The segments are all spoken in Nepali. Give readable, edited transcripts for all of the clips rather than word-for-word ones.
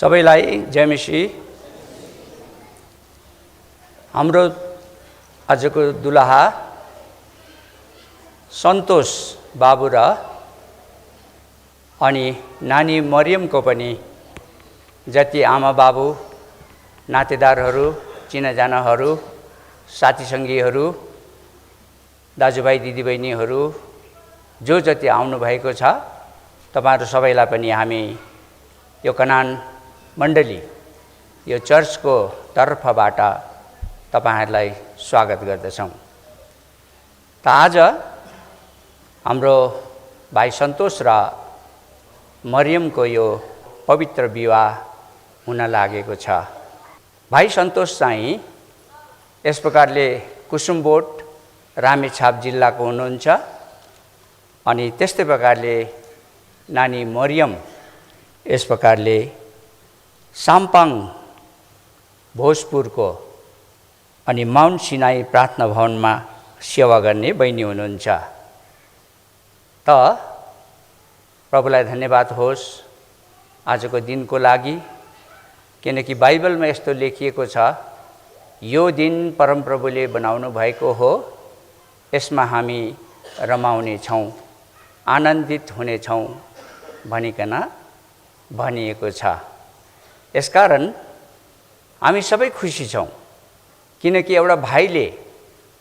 सबैलाई जय मसीह। हाम्रो आजको दुलहा सन्तोष बाबु र अनि नानी मरियमको पनि जति आमा बाबु, नातेदारहरू, चिनाजानाहरू, साथीसङ्गीहरू, दाजुभाइ दिदीबहिनीहरू जो जति आउनुभएको छ, तपाईहरु सबैलाई पनि हामी यो कनान मण्डली, यो चर्चको तर्फबाट तपाईहरुलाई स्वागत गर्दछौं। त आज हाम्रो भाइ सन्तोष र मरियमको यो पवित्र विवाह हुन लागेको छ। भाइ सन्तोष चाहिँ यस प्रकारले कुसुमबोट रामेछाप जिल्लाको हुनुहुन्छ अनि त्यस्तै प्रकारले नानी मरियम यस प्रकारले साम्पाङ भोजपुरको अनि माउन्ट सिनाई प्रार्थना भवनमा सेवा गर्ने बहिनी हुनुहुन्छ। त प्रभुलाई धन्यवाद होस् आजको दिनको लागि, किनकि बाइबलमा यस्तो लेखिएको छ, यो दिन परमप्रभुले बनाउनु भएको हो, यसमा हामी रमाउने छौं, आनन्दित हुने छौं भनिकन भनिएको छ। यसकारण हामी सबै खुसी छौं, किनकि एउटा भाइले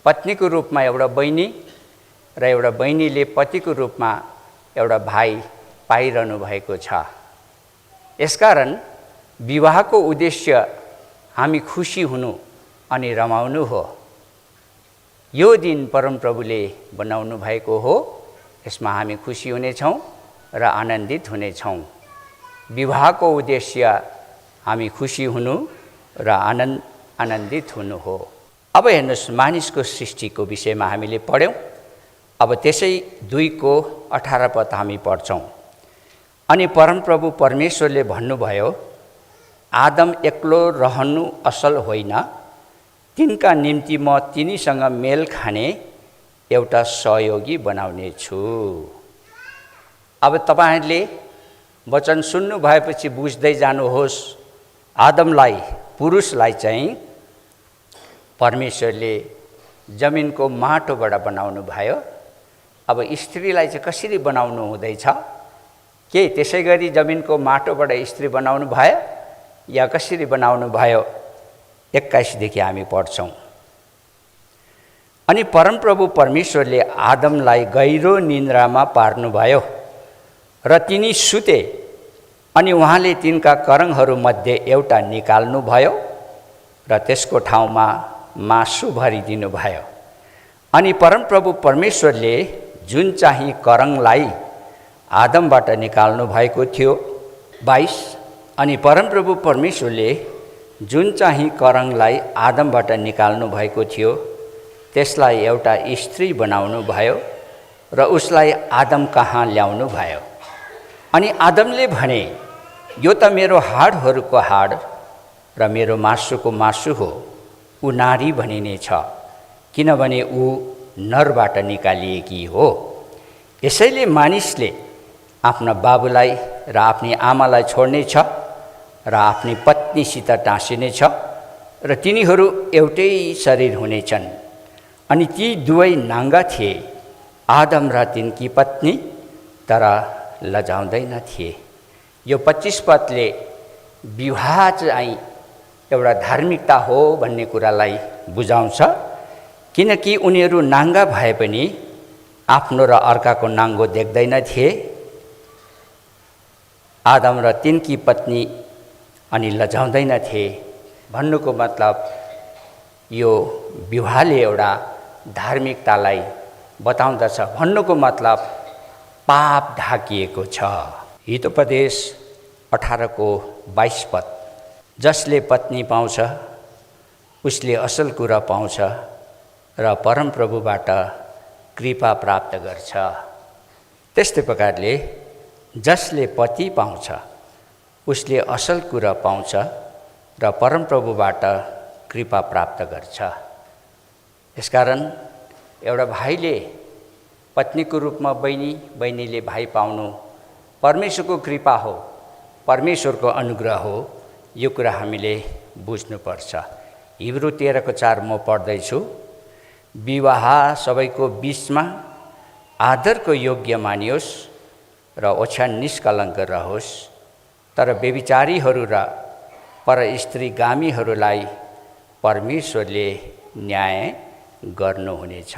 पत्नीको रूपमा एउटा बहिनी र एउटा बहिनीले पतिको रूपमा एउटा भाइ पाइरहनु भएको छ। यसकारण विवाहको उद्देश्य हामी खुसी हुनु अनि रमाउनु हो। यो दिन परमप्रभुले बनाउनु भएको हो, यसमा हामी खुसी हुनेछौं र आनन्दित हुनेछौं। विवाहको उद्देश्य हामी खुसी हुनु र आनन्दित हुनु हो। अब हेर्नुस्, मानिसको सृष्टिको विषयमा हामीले पढ्यौं। अब त्यसै 2:18 पद हामी पढ्छौं। अनि परमप्रभु परमेश्वरले भन्नुभयो, आदम एक्लो रहनु असल होइन, तिनका निम्ति म तिनीसँग मेल खाने एउटा सहयोगी बनाउने छु। अब तपाईहरुले वचन सुन्नु भएपछि बुझ्दै जानुहोस्, आदमलाई, पुरुषलाई चाहिँ परमेश्वरले जमिनको माटोबाट बनाउनु भयो। अब स्त्रीलाई चाहिँ कसरी बनाउनु हुँदैछ? के त्यसैगरी जमिनको माटोबाट स्त्री बनाउनु भयो या कसरी बनाउनु भयो? 21 देखि हामी पढ्छौं। अनि परमप्रभु परमेश्वरले आदमलाई गहिरो निन्द्रामा पार्नुभयो र तिनी सुते, अनि उहाँले तिनका करङहरू मध्ये एउटा निकाल्नुभयो र त्यसको ठाउँमा मासु भरिदिनु भयो। अनि परमप्रभु परमेश्वरले जुन चाहिँ करङलाई आदमबाट निकाल्नु भएको थियो, 22, अनि परमप्रभु परमेश्वरले जुन चाहिँ करङलाई आदमबाट निकाल्नु भएको थियो, त्यसलाई एउटा स्त्री बनाउनु भयो र उसलाई आदम कहाँ ल्याउनु भयो। अनि आदमले भने, यो त मेरो हाडहरूको हाड र मेरो मासुको मासु हो, ऊ नारी भनिनेछ, किनभने ऊ नरबाट निकालिएकी हो। यसैले मानिसले आफ्ना बाबुलाई र आफ्नी आमालाई छोड्नेछ र आफ्नी पत्नीसित टाँसिनेछ र तिनीहरू एउटै शरीर हुनेछन्। अनि ती दुवै नाङ्गा थिए, आदम र तिनकी पत्नी, तर लजाउँदैन थिए। यो 25 पदले विवाह चाहिँ एउटा धार्मिकता हो भन्ने कुरालाई बुझाउँछ, किनकि उनीहरू नाङ्गा भए पनि आफ्नो र अर्काको नाङ्गो देख्दैन थिए। आदम र तिनकी पत्नी अनि लजाउँदैन थिए भन्नुको मतलब यो विवाहले एउटा धार्मिकतालाई बताउँदछ। भन्नुको मतलब पाप ढाकिएको छ। हितोपदेश 18:22 पद, जसले पत्नी पाउँछ उसले असल कुरा पाउँछ र परमप्रभुबाट कृपा प्राप्त गर्छ। त्यस्तै प्रकारले जसले पति पाउँछ उसले असल कुरा पाउँछ र परमप्रभुबाट कृपा प्राप्त गर्छ। यसकारण एउटा भाइले पत्नीको रूपमा बहिनी, बहिनीले भाइ पाउनु परमेश्वरको कृपा हो। परमेश्वरको अनुग्रह हो, यो कुरा हामीले बुझ्नुपर्छ। हिब्रू 13:4 म पढ्दैछु। विवाह सबैको बीचमा आदरको योग्य मानियोस् र ओछ्यान निष्कलङ्क रहोस्, तर व्यभिचारीहरू र परस्त्रीगामीहरूलाई परमेश्वरले न्याय गर्नुहुनेछ।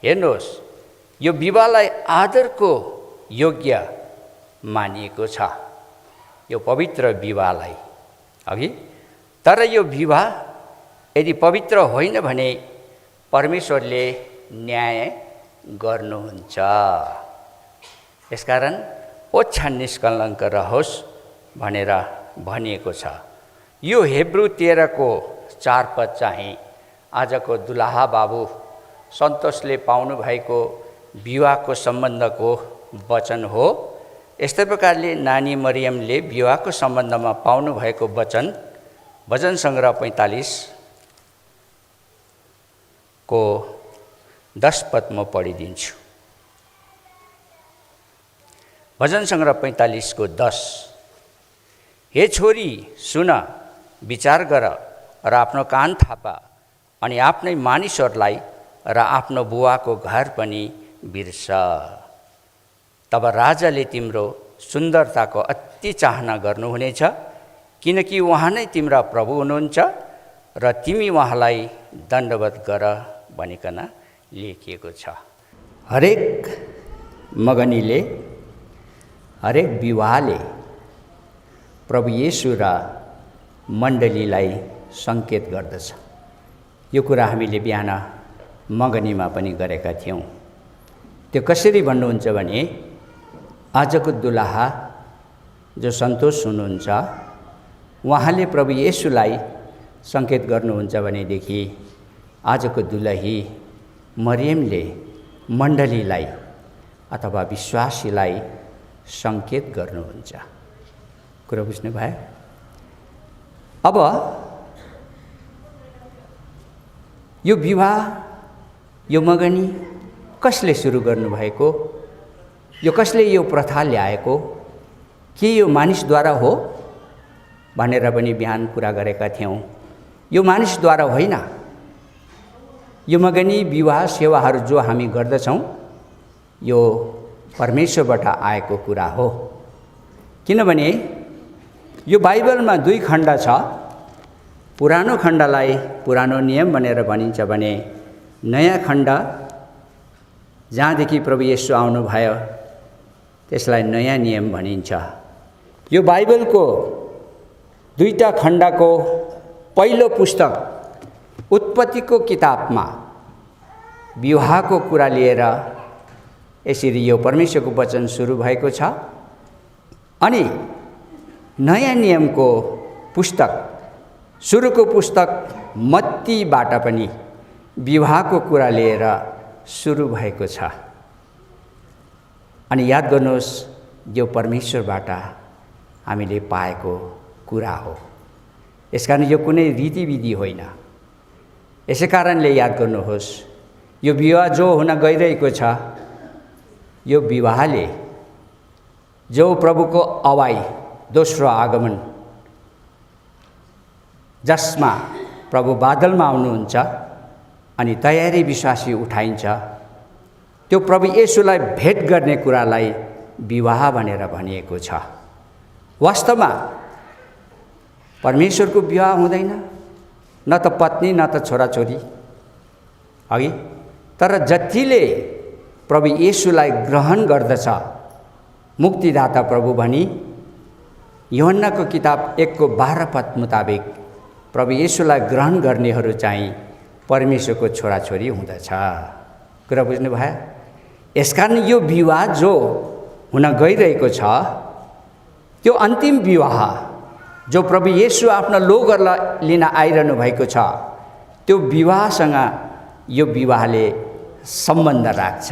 हेर्नुहोस्, यो विवाहलाई आदरको योग्य मानिएको छ, यो पवित्र विवाहलाई अघि। तर यो विवाह यदि पवित्र होइन भने परमेश्वरले न्याय गर्नुहुन्छ। यसकारण ओछ्यान निष्कलङ्क रहोस् भनेर भनिएको छ। यो हिब्रू 13:4 चाहिँ आजको दुलाहा बाबु सन्तोषले पाउनुभएको विवाहको सम्बन्धको वचन हो। यस्तै प्रकारले नानी मरियमले विवाहको सम्बन्धमा पाउनुभएको वचन भजन सङ्ग्रह 45 को 10 पद म पढिदिन्छु। भजन सङ्ग्रह 45 को 10। हे छोरी सुन, विचार गर र आफ्नो कान थापा, अनि आफ्नै मानिसहरूलाई र आफ्नो बुवाको घर पनि बिर्स। तब राजाले तिम्रो सुन्दरताको अति चाहना गर्नुहुनेछ, किनकि उहाँ नै तिम्रा प्रभु हुनुहुन्छ र तिमी उहाँलाई दण्डवत गर भनिकन लेखिएको छ। हरेक मगनीले, हरेक विवाहले प्रभु येशू र मण्डलीलाई सङ्केत गर्दछ। यो कुरा हामीले बिहान मगनीमा पनि गरेका थियौँ। त्यो कसरी भन्नुहुन्छ भने, आजको दुलाहा जो सन्तोष हुनुहुन्छ उहाँले प्रभु येशूलाई सङ्केत गर्नुहुन्छ भनेदेखि आजको दुलही मरियमले मण्डलीलाई अथवा विश्वासीलाई सङ्केत गर्नुहुन्छ। कुरा बुझ्नुभयो? अब यो विवाह, यो मगनी कसले सुरु गर्नुभएको, यो कसले यो प्रथा ल्याएको, के यो मानिसद्वारा हो भनेर पनि बिहान कुरा गरेका थियौँ। यो मानिसद्वारा होइन। यो मगनी विवाह सेवाहरू जो हामी गर्दछौँ यो परमेश्वरबाट आएको कुरा हो। किनभने यो बाइबलमा 2 खण्ड छ। पुरानो खण्डलाई पुरानो नियम भनेर भनिन्छ भने नयाँ खण्ड जहाँदेखि प्रभु येशू आउनुभयो त्यसलाई नयाँ नियम भनिन्छ। यो बाइबलको 2टा खण्डको पहिलो पुस्तक उत्पत्तिको किताबमा विवाहको कुरा लिएर यसरी यो परमेश्वरको वचन सुरु भएको छ। अनि नयाँ नियमको पुस्तक, सुरुको पुस्तक मत्तीबाट पनि विवाहको कुरा लिएर सुरु भएको छ। अनि याद गर्नुहोस्, यो परमेश्वरबाट हामीले पाएको कुरा हो। यसकारण यो कुनै रीतिविधि होइन। यसै कारणले याद गर्नुहोस्, यो विवाह जो हुन गइरहेको छ, यो विवाहले जो प्रभुको अवाई, दोस्रो आगमन, जसमा प्रभु बादलमा आउनुहुन्छ अनि तयारी विश्वासी उठाइन्छ, त्यो प्रभु येशूलाई भेट गर्ने कुरालाई विवाह भनेर भनिएको छ। वास्तवमा परमेश्वरको विवाह हुँदैन, न त पत्नी न त छोराछोरी अघि। तर जतिले प्रभु येशूलाई ग्रहण गर्दछ मुक्तिदाता प्रभु भनी यूहन्नाको किताब 1:12 पद मुताबिक प्रभु येशूलाई ग्रहण गर्नेहरू चाहिँ परमेश्वरको छोराछोरी हुँदछ। कुरा बुझ्नुभयो? यसकारण यो विवाह जो हुन गइरहेको छ, त्यो अन्तिम विवाह जो प्रभु येशू आफ्ना लोकहरूलाई लिन आइरहनु भएको छ, त्यो विवाहसँग यो विवाहले सम्बन्ध राख्छ।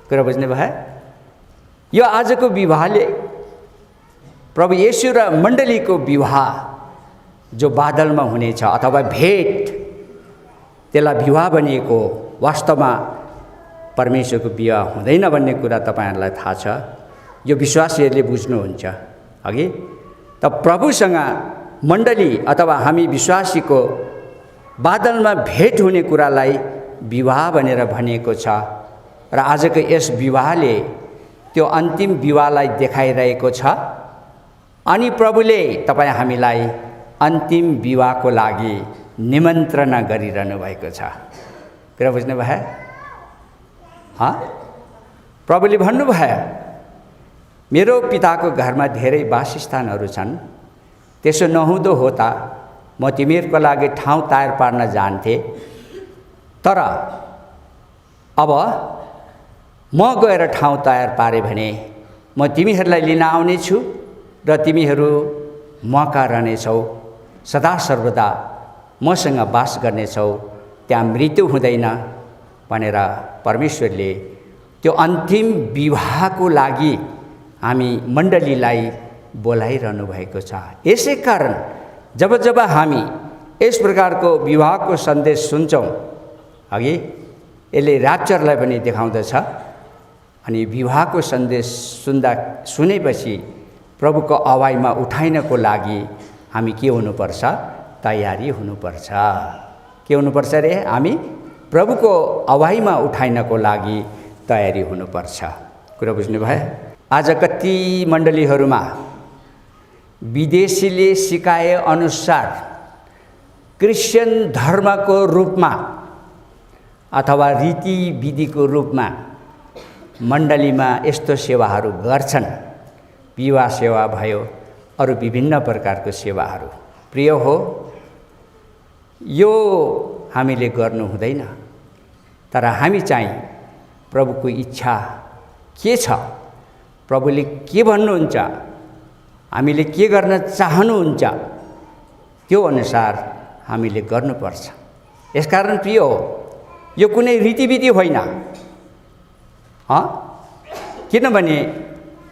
कुरा बुझ्नुभयो? यो आजको विवाहले प्रभु येशू र मण्डलीको विवाह जो बादलमा हुनेछ अथवा भेट, त्यसलाई विवाह भनिएको। वास्तवमा परमेश्वरको विवाह हुँदैन भन्ने कुरा तपाईहरुलाई थाहा छ। यो विश्वासीहरूले बुझ्नुहुन्छ अघि। त प्रभुसँग मण्डली अथवा हामी विश्वासीको बादलमा भेट हुने कुरालाई विवाह भनेर भनिएको छ र आजको यस विवाहले त्यो अन्तिम विवाहलाई देखाइरहेको छ अनि प्रभुले तपाईँ हामीलाई अन्तिम विवाहको लागि निमन्त्रणा गरिरहनु भएको छ। कुरा बुझ्नुभयो? प्रभुले भन्नुभयो मेरो पिताको घरमा धेरै वासस्थानहरू छन्, त्यसो नहुँदो हो त म तिमीहरूको लागि ठाउँ तयार पार्न जान्थेँ, तर अब म गएर ठाउँ तयार पारेँ भने म तिमीहरूलाई लिन आउनेछु र तिमीहरू मका रहनेछौ, सदा सर्वदा मसँग बास गर्नेछौ, त्यहाँ मृत्यु हुँदैन भनेर परमेश्वरले त्यो अन्तिम विवाहको लागि हामी मण्डलीलाई बोलाइरहनु भएको छ। यसै कारण जब जब हामी यस प्रकारको विवाहको सन्देश सुन्छौँ, अघि यसले र्याप्चरलाई पनि देखाउँदछ, अनि विवाहको सन्देश सुनेपछि प्रभुको अवाईमा उठाइनको लागि हामी के हुनुपर्छ? तयारी हुनुपर्छ। के हुनुपर्छ रे? हामी प्रभुको अवाईमा उठाइनको लागि तयारी हुनुपर्छ। कुरा बुझ्नुभयो? आज कति मण्डलीहरूमा विदेशीले सिकाए अनुसार क्रिस्चियन धर्मको रूपमा अथवा रीतिविधिको रूपमा मण्डलीमा यस्तो सेवाहरू गर्छन्। विवाह सेवा भयो, अरू विभिन्न प्रकारको सेवाहरू। प्रिय हो, यो हामीले गर्नु हुँदैन, तर हामी चाहिँ प्रभुको इच्छा के छ, प्रभुले के भन्नुहुन्छ, हामीले के गर्न चाहनुहुन्छ, त्यो अनुसार हामीले गर्नुपर्छ। यसकारण प्रिय हो, यो कुनै रीतिविधि होइन। किनभने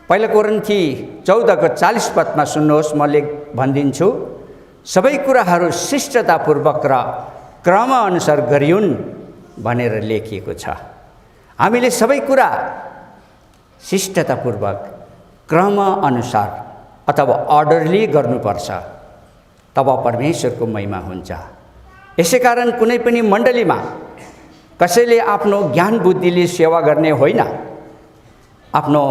पहिला कोरिन्थी 14:40 पदमा सुन्नुहोस्, म भनिदिन्छु, सबै कुराहरू शिष्टतापूर्वक र क्रमअनुसार गरिउन् भनेर लेखिएको छ। हामीले सबै कुरा शिष्टतापूर्वक क्रमअनुसार अथवा अर्डरली गर्नुपर्छ, तब परमेश्वरको महिमा हुन्छ। यसै कारण कुनै पनि मण्डलीमा कसैले आफ्नो ज्ञान बुद्धिले सेवा गर्ने होइन, आफ्नो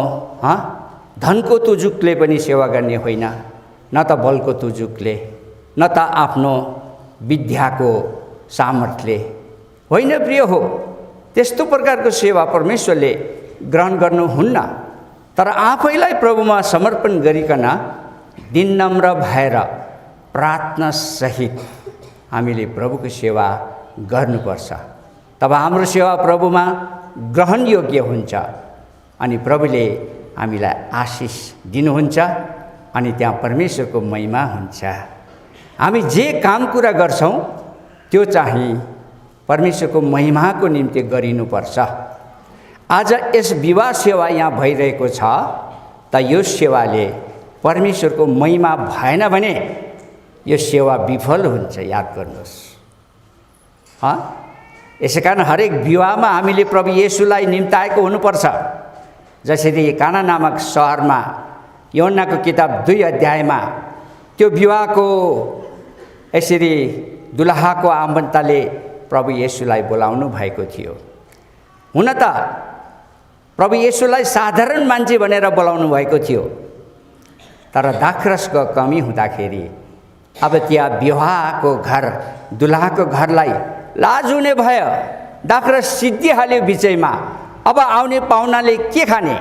धनको तुजुकले पनि सेवा गर्ने होइन, न त बलको तुजुकले, न त आफ्नो विद्याको सामर्थ्यले होइन। प्रिय हो, त्यस्तो प्रकारको सेवा परमेश्वरले ग्रहण गर्नुहुन्न, तर आफैलाई प्रभुमा समर्पण गरिकन दिननम्र भएर प्रार्थनासहित हामीले प्रभुको सेवा गर्नुपर्छ। तब हाम्रो सेवा प्रभुमा ग्रहणयोग्य हुन्छ अनि प्रभुले हामीलाई आशिष दिनुहुन्छ अनि त्यहाँ परमेश्वरको महिमा हुन्छ। हामी जे काम कुरा गर्छौँ त्यो चाहिँ परमेश्वरको महिमाको निम्ति गरिनुपर्छ। आज यस विवाह सेवा यहाँ भइरहेको छ, त यो सेवाले परमेश्वरको महिमा भएन भने यो सेवा विफल हुन्छ। याद गर्नुहोस्। यसै कारण हरेक विवाहमा हामीले प्रभु येशूलाई निम्ताएको हुनुपर्छ। जसरी काना नामक सहरमा यूहन्नाको किताब 2 अध्यायमा त्यो विवाहको यसरी दुलहाको आमन्त्रले प्रभु येशूलाई बोलाउनु भएको थियो। हुन त प्रभु येशूलाई साधारण मान्छे भनेर बोलाउनु भएको थियो, तर दाखरसको कमी हुँदाखेरि अब त्यहाँ विवाहको घर दुलहाको घरलाई लाज हुने भयो। दाखरस सिद्धिहाल्यो बिचैमा, अब आउने पाहुनाले के खाने?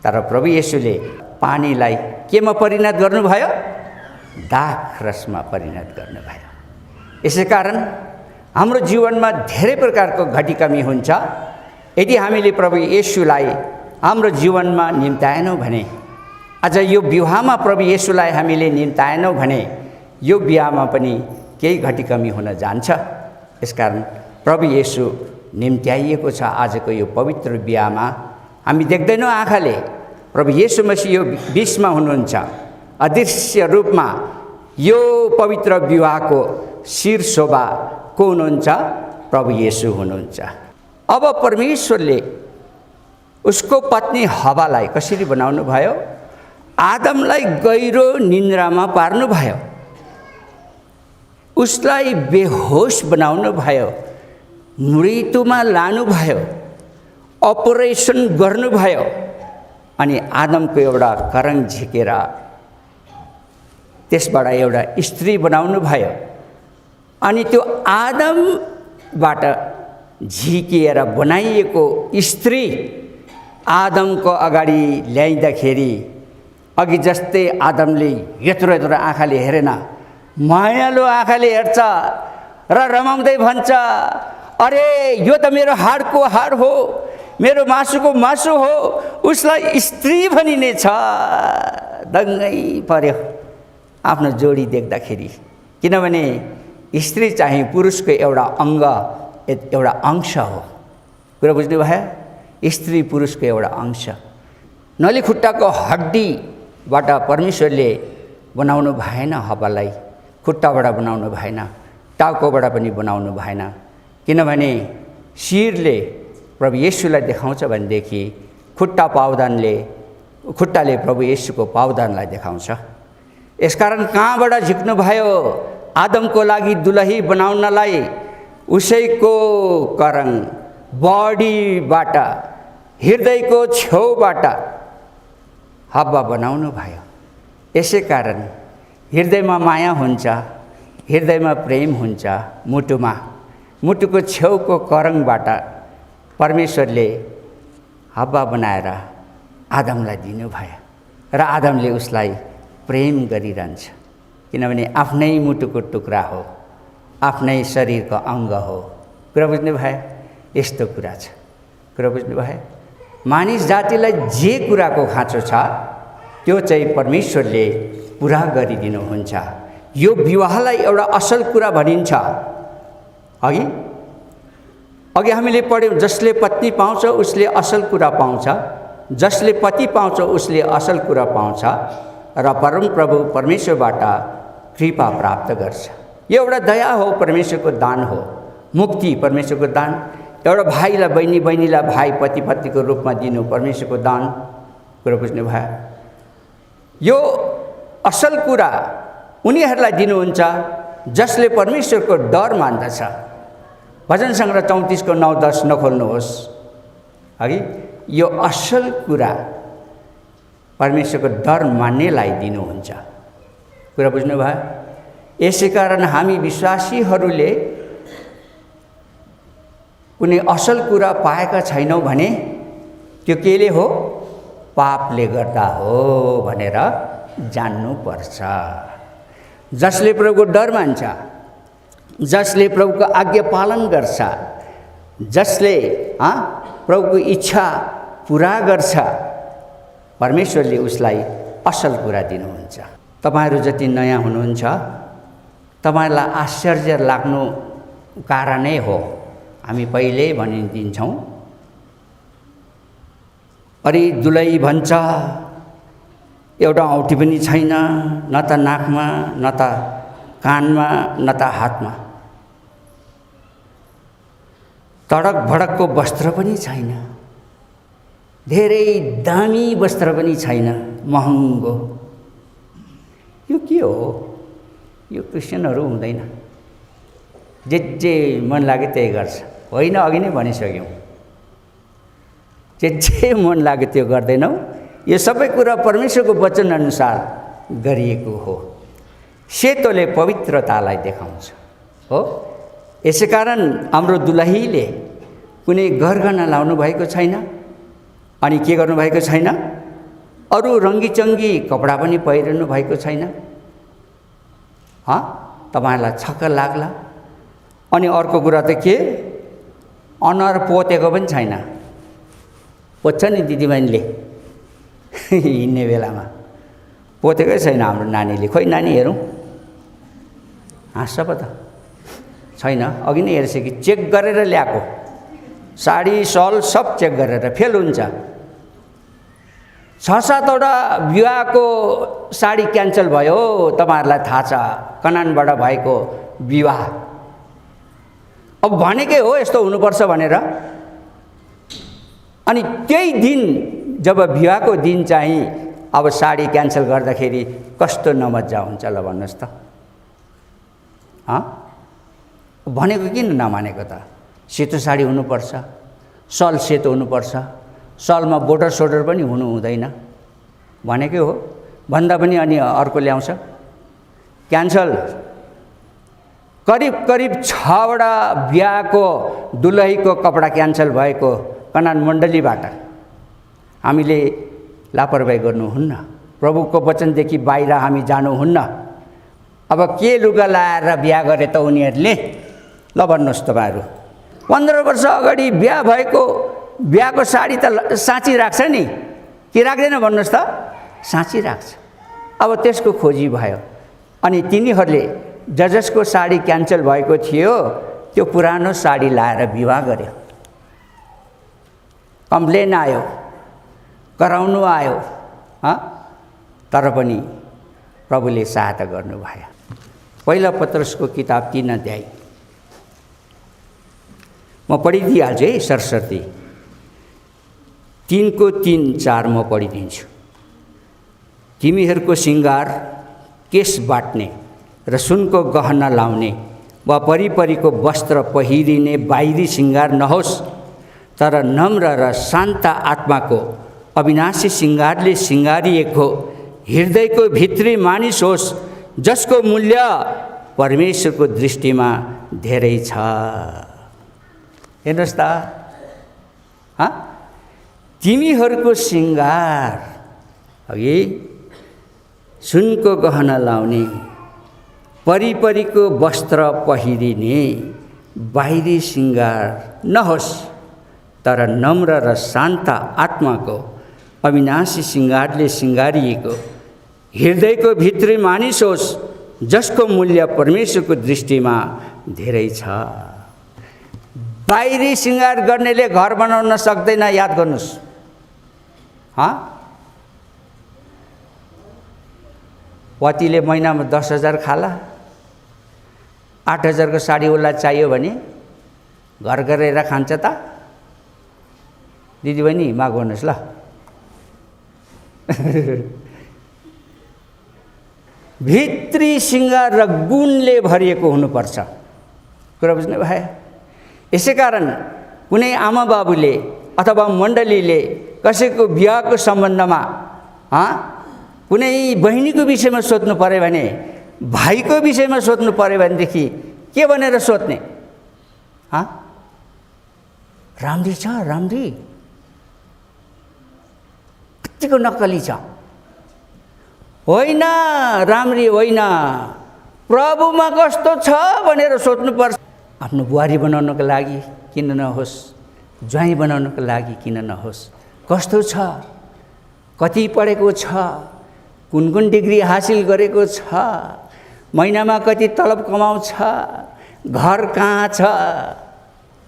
तर प्रभु येशूले पानीलाई केमा परिणत गर्नुभयो? दाखरसमा परिणत गर्नुभयो। यसै कारण हाम्रो जीवनमा धेरै प्रकारको घटी कमी हुन्छ। यदि हामीले प्रभु येशूलाई हाम्रो जीवनमा निम्ताएनौँ भने, आज यो विवाहमा प्रभु येशूलाई हामीले निम्ताएनौँ भने यो विवाहमा पनि केही घटी कमी हुन जान्छ। यसकारण प्रभु येशू निम्त्याइएको छ। आजको यो पवित्र विवाहमा हामी देख्दैनौँ आँखाले, प्रभु येशू मसीह यो बिचमा हुनुहुन्छ। अदृश्य रूपमा यो पवित्र विवाहको शिर शोभा को हुनुहुन्छ? प्रभु येशू हुनुहुन्छ। अब परमेश्वरले उसको पत्नी हवालाई कसरी बनाउनु भयो? आदमलाई गहिरो निन्द्रामा पार्नुभयो, उसलाई बेहोस बनाउनु भयो, मृत्युमा लानुभयो, अपरेसन गर्नुभयो, अनि आदमको एउटा करङ झिकेर त्यसबाट एउटा स्त्री बनाउनु भयो। अनि त्यो आदमबाट झिकिएर बनाइएको स्त्री आदमको अगाडि ल्याइँदाखेरि अघि जस्तै आदमले यत्रो यत्रो आँखाले हेरेन, मायालु आँखाले हेर्छ र रमाउँदै भन्छ, अरे यो त मेरो हाडको हाड हो, मेरो मासुको मासु हो, उसलाई स्त्री भनिनेछ। दङ्गै पर्यो आफ्नो जोडी देख्दाखेरि, किनभने स्त्री चाहिँ पुरुषको एउटा अङ्ग, एउटा अंश हो। कुरा बुझ्नुभयो? स्त्री पुरुषको एउटा अंश। नली खुट्टाको हड्डीबाट परमेश्वरले बनाउनु भएन, हब्बालाई खुट्टाबाट बनाउनु भएन, टाउकोबाट पनि बनाउनु भएन, किनभने शिरले प्रभु येशूलाई देखाउँछ भनेदेखि खुट्टाले प्रभु येशूको पावदानलाई देखाउँछ। यसकारण कहाँबाट झिक्नु भयो? आदमको लागि दुलही बनाउनलाई उसैको करङ बडीबाट, हृदयको छेउबाट हब्बा बनाउनु भयो। यसै कारण हृदयमा माया हुन्छ, हृदयमा प्रेम हुन्छ, मुटुको छेउको करङबाट परमेश्वरले हब्बा बनाएर आदमलाई दिनुभयो र आदमले उसलाई प्रेम गरिरहन्छ, किनभने आफ्नै मुटुको टुक्रा हो, आफ्नै शरीरको अङ्ग हो। कुरा बुझ्नुभयो? यस्तो कुरा छ। कुरा बुझ्नुभयो? मानिस जातिलाई जे कुराको खाँचो छ त्यो चाहिँ परमेश्वरले पुरा गरिदिनुहुन्छ। यो विवाहलाई एउटा असल कुरा भनिन्छ। अघि हामीले पढ्यौँ, जसले पत्नी पाउँछ उसले असल कुरा पाउँछ, जसले पति पाउँछ उसले असल कुरा पाउँछ र परमप्रभु परमेश्वरबाट कृपा प्राप्त गर्छ। यो एउटा दया हो, परमेश्वरको दान हो। मुक्ति परमेश्वरको दान। एउटा भाइलाई बहिनी, बहिनीलाई भाइ, पति पत्नीको रूपमा दिनु परमेश्वरको दान। कुरा बुझ्नुभयो? यो असल कुरा उनीहरूलाई दिनुहुन्छ जसले परमेश्वरको डर मान्दछ। भजन सङ्ग्रह 34 9-10 नखोल्नुहोस्। यो असल कुरा परमेश्वरको डर मान्नेलाई दिनुहुन्छ। कुरा बुझ्नुभयो? यसै कारण हामी विश्वासीहरूले कुनै असल कुरा पाएका छैनौँ भने त्यो केले हो? पापले गर्दा हो भनेर जान्नुपर्छ। जसले प्रभुको डर मान्छ, जसले प्रभुको आज्ञा पालन गर्छ, जसले प्रभुको इच्छा पुरा गर्छ, परमेश्वरले उसलाई असल कुरा दिनुहुन्छ। तपाईहरू जति नयाँ हुनुहुन्छ तपाईलाई आश्चर्य लाग्नु कारणै हो। हामी पहिल्यै भनिदिन्छौँ, अरे दुलै भन्छ एउटा औँठी पनि छैन, न त नाकमा, न त कानमा, न त हातमा, तडक भडकको वस्त्र पनि छैन, धेरै दामी वस्त्र पनि छैन, महँगो। यो के हो? यो क्रिस्चियनहरू हुँदैन। जे मन लाग्यो त्यही गर्छ। होइन, अघि नै भनिसक्यौँ, जे मन लाग्यो त्यो गर्दैनौँ। यो सबै कुरा परमेश्वरको वचनअनुसार गरिएको हो। सेतोले पवित्रतालाई देखाउँछ हो। यसै कारण हाम्रो दुलहीले कुनै गरगहना लाउनु भएको छैन, अनि के गर्नुभएको छैन? अरू रङ्गीचङ्गी कपडा पनि पहिरनु भएको छैन। तपाईँहरूलाई छक्क लाग्ला। अनि अर्को कुरा त के? अनुहार पोतेको पनि छैन। पोत्छ नि दिदीबहिनीले हिँड्ने बेलामा, पोतेकै छैन हाम्रो नानीले। खोइ नानी हेरौँ, हाँस्छ पो त छैन। अघि नै हेरिसक्यो, चेक गरेर ल्याएको साडी सल सब चेक गरेर फेल हुन्छ। 6-7वटा विवाहको साडी क्यान्सल भयो। तपाईँहरूलाई थाहा छ, कनानबाट भएको विवाह। अब भनेकै हो यस्तो हुनुपर्छ भनेर। अनि त्यही दिन जब विवाहको दिन चाहिँ अब साडी क्यान्सल गर्दाखेरि कस्तो नमज्जा हुन्छ ल भन्नुहोस् त। भनेको किन नमानेको त? सेतो साडी हुनुपर्छ, सल सेतो हुनुपर्छ, सलमा बोर्डर सोर्डर पनि हुनु हुँदैन भनेकै हो। भन्दा पनि अनि अर्को ल्याउँछ क्यान्सल। करिब करिब 6वटा बिहाको दुलहीको कपडा क्यान्सल भएको कनान मण्डलीबाट हामीले लापरवाही गर्नुहुन्न। प्रभुको वचनदेखि बाहिर हामी जानुहुन्न। अब के लुगा लाएर बिहा गरे त उनीहरूले? ल भन्नुहोस् तपाईँहरू। 15 वर्ष अगाडि बिहा भएको बिहाको साडी त साँची राख्छ नि, के राख्दैन भन्नुहोस् त? साँची राख्छ। अब त्यसको खोजी भयो अनि तिनीहरूले जसको साडी क्यान्सल भएको थियो त्यो पुरानो साडी लाएर विवाह गर्यो। कम्प्लेन आयो, कराउनु आयो, तर पनि प्रभुले सहायता गर्नुभयो। पहिला पत्रसको किताब 3 अध्याय म पढिदिइहाल्छु है सरस्वती। 3:3-4 म पढिदिन्छु। तिमीहरूको सिंगार केश बाट्ने र सुनको गहना लाउने वा परिपरिको वस्त्र पहिरिने बाहिरी सिंगार नहोस्, तर नम्र र शान्त आत्माको अविनाशी सिंगारले सिंगारिएको हृदयको भित्री मानिस होस्, जसको मूल्य परमेश्वरको दृष्टिमा धेरै छ। हेर्नुहोस् त, तिमीहरूको सिंगार अघि सुनको गहना लाउने, परिपरिको वस्त्र पहिरिने बाहिरी सिंगार नहोस्, तर नम्र र शान्त आत्माको अविनाशी सिंगारले सिंगारिएको हृदयको भित्री मानिस होस्, जसको मूल्य परमेश्वरको दृष्टिमा धेरै छ। बाहिरी सिंगार गर्नेले घर बनाउन सक्दैन, याद गर्नुहोस्। पतिले महिनामा 10,000 खाला, 8,000 को साडी उसलाई चाहियो भने घर गरेर खान्छ त? दिदीबहिनी माग गर्नुहोस् ल। भित्री सिंगार र गुणले भरिएको हुनुपर्छ। कुरा बुझ्नु भयो? यसै कारण कुनै आमा बाबुले अथवा मण्डलीले कसैको बिहाको सम्बन्धमा कुनै बहिनीको विषयमा सोध्नु पर्यो भने, भाइको विषयमा सोध्नु पर्यो भनेदेखि के भनेर सोध्ने? राम्री छ, राम्री, कतिको नक्कली छ? होइन, राम्री होइन, प्रभुमा कस्तो छ भनेर सोध्नुपर्छ। आफ्नो बुहारी बनाउनको लागि किन नहोस्, ज्वाइँ बनाउनको लागि किन नहोस्, कस्तो छ, कति पढेको छ, कुन कुन डिग्री हासिल गरेको छ, महिनामा कति तलब कमाउँछ, घर कहाँ छ,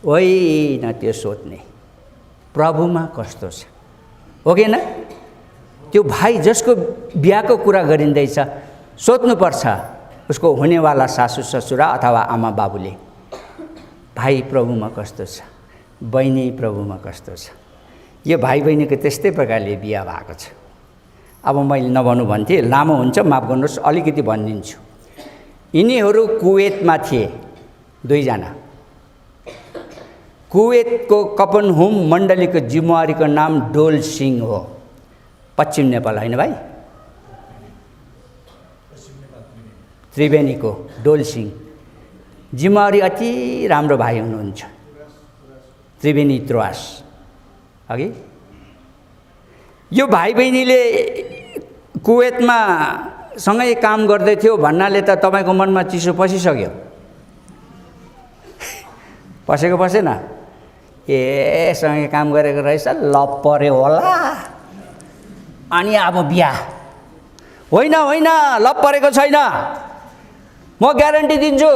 होइन त्यो सोध्ने। प्रभुमा कस्तो छ, हो कि न? त्यो भाइ जसको बिहाको कुरा गरिँदैछ सोध्नुपर्छ उसको हुनेवाला सासू ससुरा अथवा आमा बाबुले, भाइ प्रभुमा कस्तो छ, बहिनी प्रभुमा कस्तो छ। यो भाइ बहिनीको त्यस्तै प्रकारले बिहा भएको छ। अब मैले नभन्नु भन्थेँ, लामो हुन्छ, माफ गर्नुहोस्, अलिकति भनिदिन्छु। यिनीहरू कुवेतमा थिए, 2 जना। कुवेतको कपनहुम मण्डलीको जिम्मेवारीको नाम डोल सिंह हो। पश्चिम नेपाल होइन भाइ, त्रिवेणीको डोल सिंह जिम्मेवारी अति राम्रो भाइ हुनुहुन्छ। त्रिवेणी त्रवास अघि यो भाइ बहिनीले कुवेतमा सँगै काम गर्दै थियो भन्नाले त तपाईँको मनमा चिसो पसिसक्यो? पसेको पसेन? ए सँगै काम गरेको रहेछ, लप पर्यो होला अनि अब बिहा? होइन होइन, लप परेको छैन, म ग्यारेन्टी दिन्छु,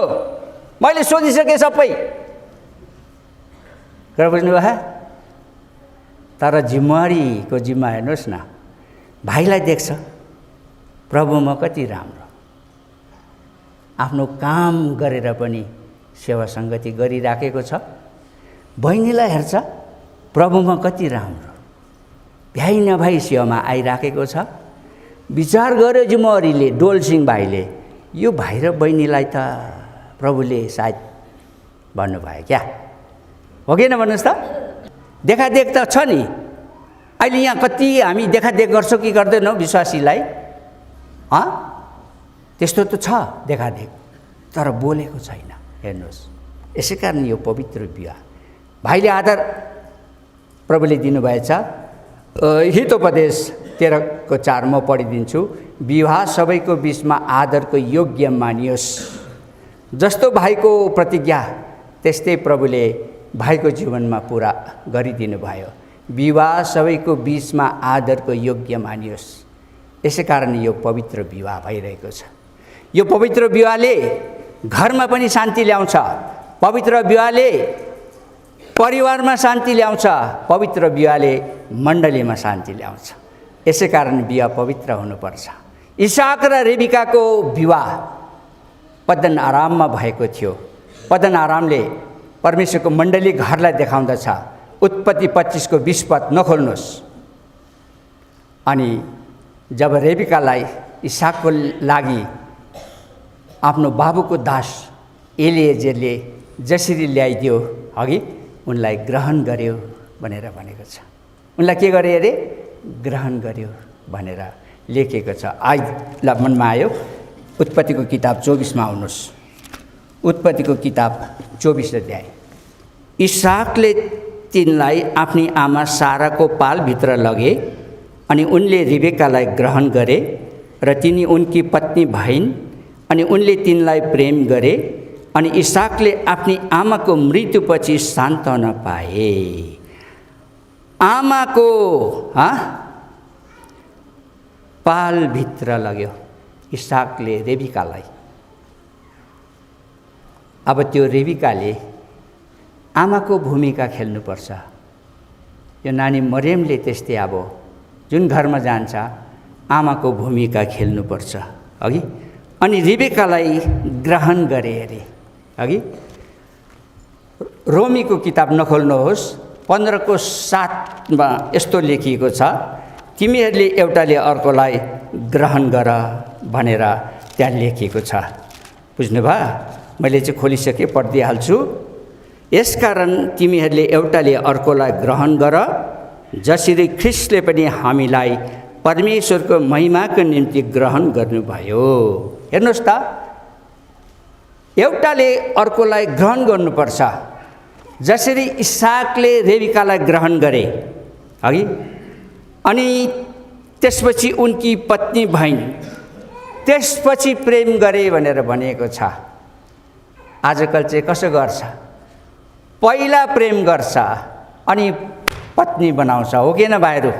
मैले सोधिसकेँ सबै। कुरा बुझ्नुभयो? तर जिम्मेवारीको जिम्मा हेर्नुहोस् न, भाइलाई देख्छ प्रभुमा कति राम्रो, आफ्नो काम गरेर पनि सेवा सङ्गति गरिराखेको छ। बहिनीलाई हेर्छ प्रभुमा कति राम्रो, भ्याइ नभई सेवामा आइराखेको छ। विचार गर्यो जुमरीले, डोलसिंह भाइले, यो भाइ र बहिनीलाई त प्रभुले सायद भन्नुभयो क्या, हो कि न भन्नुहोस् त? देखादेख त छ नि। अहिले यहाँ कति हामी देखादेख गर्छौँ कि गर्दैनौँ विश्वासीलाई? त्यस्तो त छ देखादेख, तर बोलेको छैन। हेर्नुहोस्, यसै कारण यो पवित्र विवाह भाइले आदर प्रभुले दिनुभएछ। हितोपदेश 13:4 म पढिदिन्छु। विवाह सबैको बिचमा आदरको योग्य मानियोस्। जस्तो भाइको प्रतिज्ञा त्यस्तै प्रभुले भाइको जीवनमा पुरा गरिदिनु भयो। विवाह सबैको बिचमा आदरको योग्य मानियोस्। यसै कारण यो पवित्र विवाह भइरहेको छ। यो पवित्र विवाहले घरमा पनि शान्ति ल्याउँछ। पवित्र विवाहले परिवारमा शान्ति ल्याउँछ। पवित्र विवाहले मण्डलीमा शान्ति ल्याउँछ। यसै कारण विवाह पवित्र हुनुपर्छ। इसाक र रेबिकाको विवाह पद्दन आराममा भएको थियो। पद्दन आरामले परमेश्वरको मण्डली घरलाई देखाउँदछ। उत्पत्ति 25:20 पद नखोल्नुहोस्। अनि जब रेबिकालाई इसाकको लागि आफ्नो बाबुको दास एलिएजेरले जसरी ल्याइदियो अघि उनलाई ग्रहण गर्यो भनेर भनेको छ। उनलाई के गरे अरे? ग्रहण गर्यो भनेर लेखेको छ। आइलाई मनमा आयो। उत्पत्तिको किताब 24 आउनुहोस्। उत्पत्तिको किताब 24 अध्याय। इसाकले तिनलाई आफ्नी आमा साराको पालभित्र लगे अनि उनले रिबेकालाई ग्रहण गरे र तिनी उनकी पत्नी भइन् अनि उनले तिनलाई प्रेम गरे अनि इसाकले आफ्नी आमाको मृत्युपछि सान्त्वना पाए। आमाको पालभित्र लग्यो इसाकले रेबिकालाई। अब त्यो रेबिकाले आमाको भूमिका खेल्नुपर्छ। यो नानी मरियमले त्यस्तै अब जुन घरमा जान्छ आमाको भूमिका खेल्नुपर्छ अघि। अनि रेबिकालाई ग्रहण गरे अरे अघि। रोमीको किताब नखोल्नुहोस्। 15:7 यस्तो लेखिएको छ, तिमीहरूले एउटाले अर्कोलाई ग्रहण गर भनेर त्यहाँ लेखिएको छ। बुझ्नुभयो? मैले चाहिँ खोलिसकेँ, पढिदिइहाल्छु। यसकारण तिमीहरूले एउटाले अर्कोलाई ग्रहण गर जसरी ख्रिस्टले पनि हामीलाई परमेश्वरको महिमाको निम्ति ग्रहण गर्नुभयो। हेर्नुहोस् त, एउटाले अर्कोलाई ग्रहण गर्नुपर्छ। जसरी इसाकले रेबिकालाई ग्रहण गरे अघि अनि त्यसपछि उनकी पत्नी भइन्, त्यसपछि प्रेम गरे भनेर भनिएको छ। आजकल चाहिँ कसो गर्छ? पहिला प्रेम गर्छ अनि पत्नी बनाउँछ, हो कि न भाइहरू?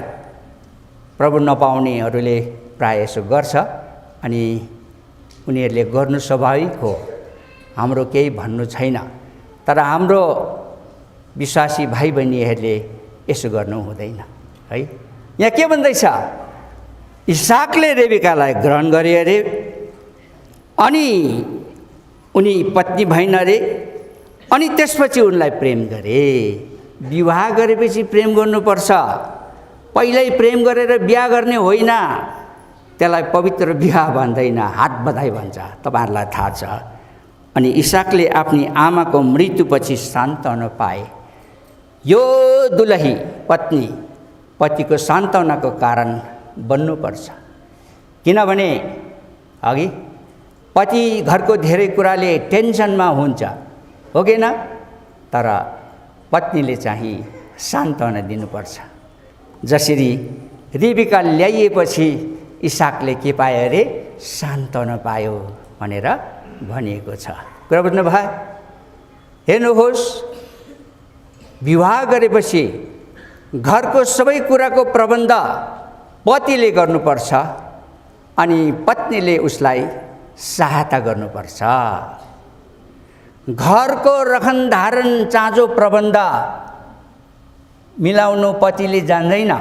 प्रभु नपाउनेहरूले प्राय यसो गर्छ अनि उनीहरूले गर्नु स्वाभाविक हो। हाम्रो केही भन्नु छैन, तर हाम्रो विश्वासी भाइ बहिनीहरूले यसो गर्नु हुँदैन है। यहाँ के भन्दैछ? इसाकले रेबिकालाई ग्रहण गरे अरे अनि उनी पत्नी भइन् अरे अनि त्यसपछि उनलाई प्रेम गरे। विवाह गरेपछि प्रेम गर्नुपर्छ। पहिल्यै प्रेम गरेर बिहा गर्ने होइन, त्यसलाई पवित्र विवाह भन्दैन, हात बधाई भन्छ। तपाईँहरूलाई थाहा छ। अनि इसाकले आफ्नी आमाको मृत्युपछि सान्त्वना पाए। यो दुलही पत्नी पतिको सान्त्वनाको कारण बन्नुपर्छ। किनभने अघि पति घरको धेरै कुराले टेन्सनमा हुन्छ, हो कि न? तर पत्नीले चाहिँ सान्त्वना दिनुपर्छ। जसरी रेबिका ल्याइएपछि इसाकले के पाए अरे? सान्त्वना पायो भनेर भनिएको छ। कुरा बुझ्नुभयो? हेर्नुहोस्, विवाह गरेपछि घरको सबै कुराको प्रबन्ध पतिले गर्नुपर्छ अनि पत्नीले उसलाई सहायता गर्नुपर्छ। घरको रखनधारण चाँजो प्रबन्ध मिलाउनु पतिले जान्दैन,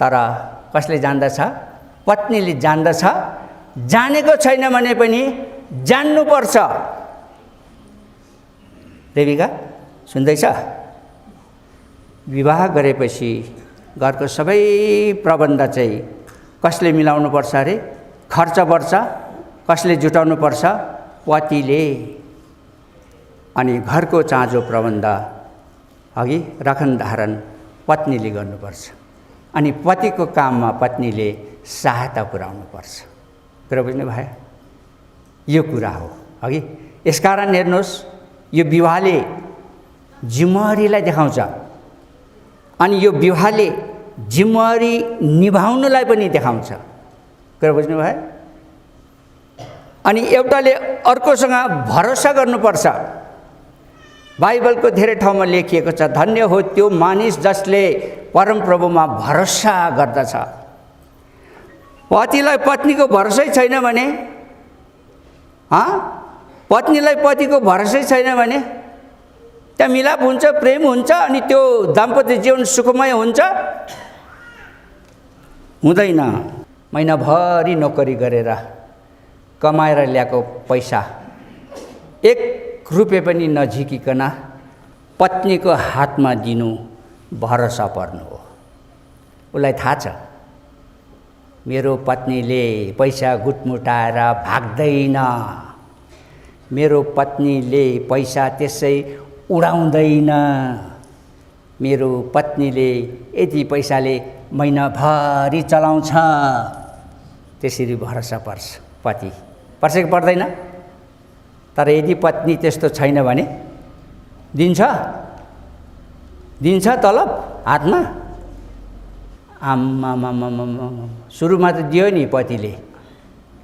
तर कसले जान्दछ? पत्नीले जान्दछ। जानेको छैन भने पनि जान्नुपर्छ। रेबिका सुन्दैछ? विवाह गरेपछि घरको सबै प्रबन्ध चाहिँ कसले मिलाउनुपर्छ अरे? खर्च बढ्छ, कसले जुटाउनुपर्छ? पतिले। अनि घरको चाँजो प्रबन्ध अघि रखन धारण पत्नीले गर्नुपर्छ। अनि पतिको काममा पत्नीले सहायता पुर्याउनुपर्छ। कुरा बुझ्नुभयो? यो कुरा हो अघि। यसकारण हेर्नुहोस्, यो विवाहले जिम्मेवारीलाई देखाउँछ अनि यो विवाहले जिम्मेवारी निभाउनलाई पनि देखाउँछ। कुरा बुझ्नुभयो? अनि एउटाले अर्कोसँग भरोसा गर्नुपर्छ। बाइबलको धेरै ठाउँमा लेखिएको छ, धन्य हो त्यो मानिस जसले परमप्रभुमा भरोसा गर्दछ। पतिलाई पत्नीको भरोसै छैन भने, पत्नीलाई पतिको भरोसै छैन भने त्यहाँ मिलाप हुन्छ, प्रेम हुन्छ, अनि त्यो दाम्पत्य जीवन सुखमय हुन्छ? हुँदैन। महिनाभरि नोकरी गरेर कमाएर ल्याएको पैसा एक रुपियाँ पनि नझिकिकन पत्नीको हातमा दिनु भरोसा पर्नु हो। उसलाई थाहा छ मेरो पत्नीले पैसा गुटमुटाएर भाग्दैन, मेरो पत्नीले पैसा त्यसै उडाउँदैन, मेरो पत्नीले यति पैसाले महिनाभरि चलाउँछ। त्यसरी भरोसा पर्छ पति। पर्छ कि पर्दैन? तर यदि पत्नी त्यस्तो छैन भने दिन्छ तलब हातमा? आम्मामामामा, सुरुमा त दियो नि पतिले,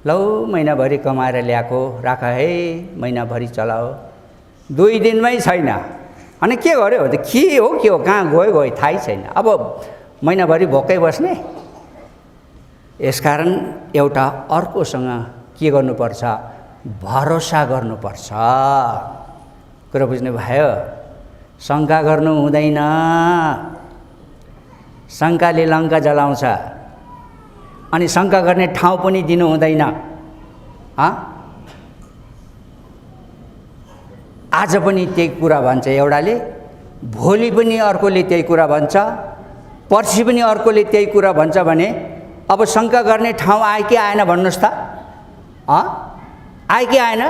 लौ महिनाभरि कमाएर ल्याएको राख है, महिनाभरि चलाओ। 2 दिनमै छैन। अनि के गर्यो त? के हो कहाँ गयो थाहै छैन। अब महिनाभरि भोकै बस्ने? यसकारण एउटा अर्कोसँग के गर्नुपर्छ? भरोसा गर्नुपर्छ। कुरा बुझ्नुभयो? शङ्का गर्नु हुँदैन। शङ्काले लङ्का जलाउँछ। अनि शङ्का गर्ने ठाउँ पनि दिनु हुँदैन। आज पनि त्यही कुरा भन्छ एउटाले, भोलि पनि अर्कोले त्यही कुरा भन्छ, पर्सि पनि अर्कोले त्यही कुरा भन्छ भने अब शङ्का गर्ने ठाउँ आयो कि आएन भन्नुहोस् त? आयो कि आएन?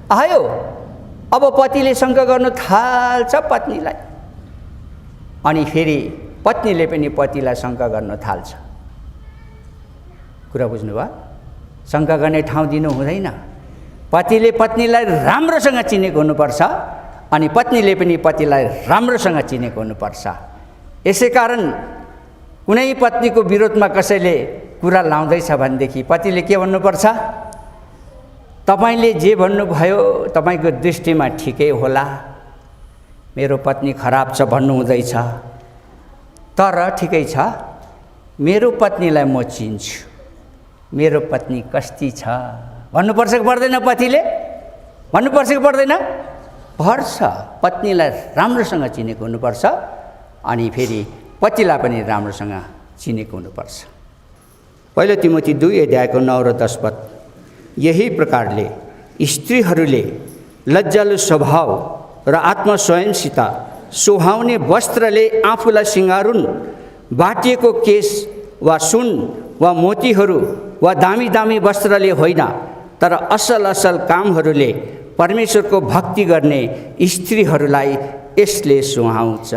आयो। अब पतिले शङ्का गर्नु थाल्छ पत्नीलाई, अनि फेरि पत्नीले पनि पतिलाई शङ्का गर्न थाल्छ। कुरा बुझ्नुभयो? शङ्का गर्ने ठाउँ दिनु हुँदैन। पतिले पत्नीलाई राम्रोसँग चिनेको हुनुपर्छ अनि पत्नीले पनि पतिलाई राम्रोसँग चिनेको हुनुपर्छ। यसै कारण कुनै पत्नीको विरोधमा कसैले कुरा लाउँदैछ भनेदेखि पतिले के भन्नुपर्छ? तपाईले जे भन्नुभयो तपाईको दृष्टिमा ठिकै होला, मेरो पत्नी खराब छ भन्नु हुँदैछ, तर ठिकै छ, मेरो पत्नीलाई म चिन्छु, मेरो पत्नी कस्ती छ भन्नुपर्छ कि पर्दैन? पतिले भन्नुपर्छ कि पर्दैन? पर्छ। पत्नीलाई राम्रोसँग चिनेको हुनुपर्छ अनि फेरि पतिलाई पनि राम्रोसँग चिनेको हुनुपर्छ। पहिलो तिमोथी 2 अध्यायको 9 र 10 पद, यही प्रकारले स्त्रीहरूले लज्जालु स्वभाव र आत्मस्वयंसित सुहाउने वस्त्रले आफूलाई सिँगारुन्, बाटिएको केश वा सुन वा मोतीहरू वा दामी दामी वस्त्रले होइन, तर असल असल कामहरूले परमेश्वरको भक्ति गर्ने स्त्रीहरूलाई यसले सुहाउँछ।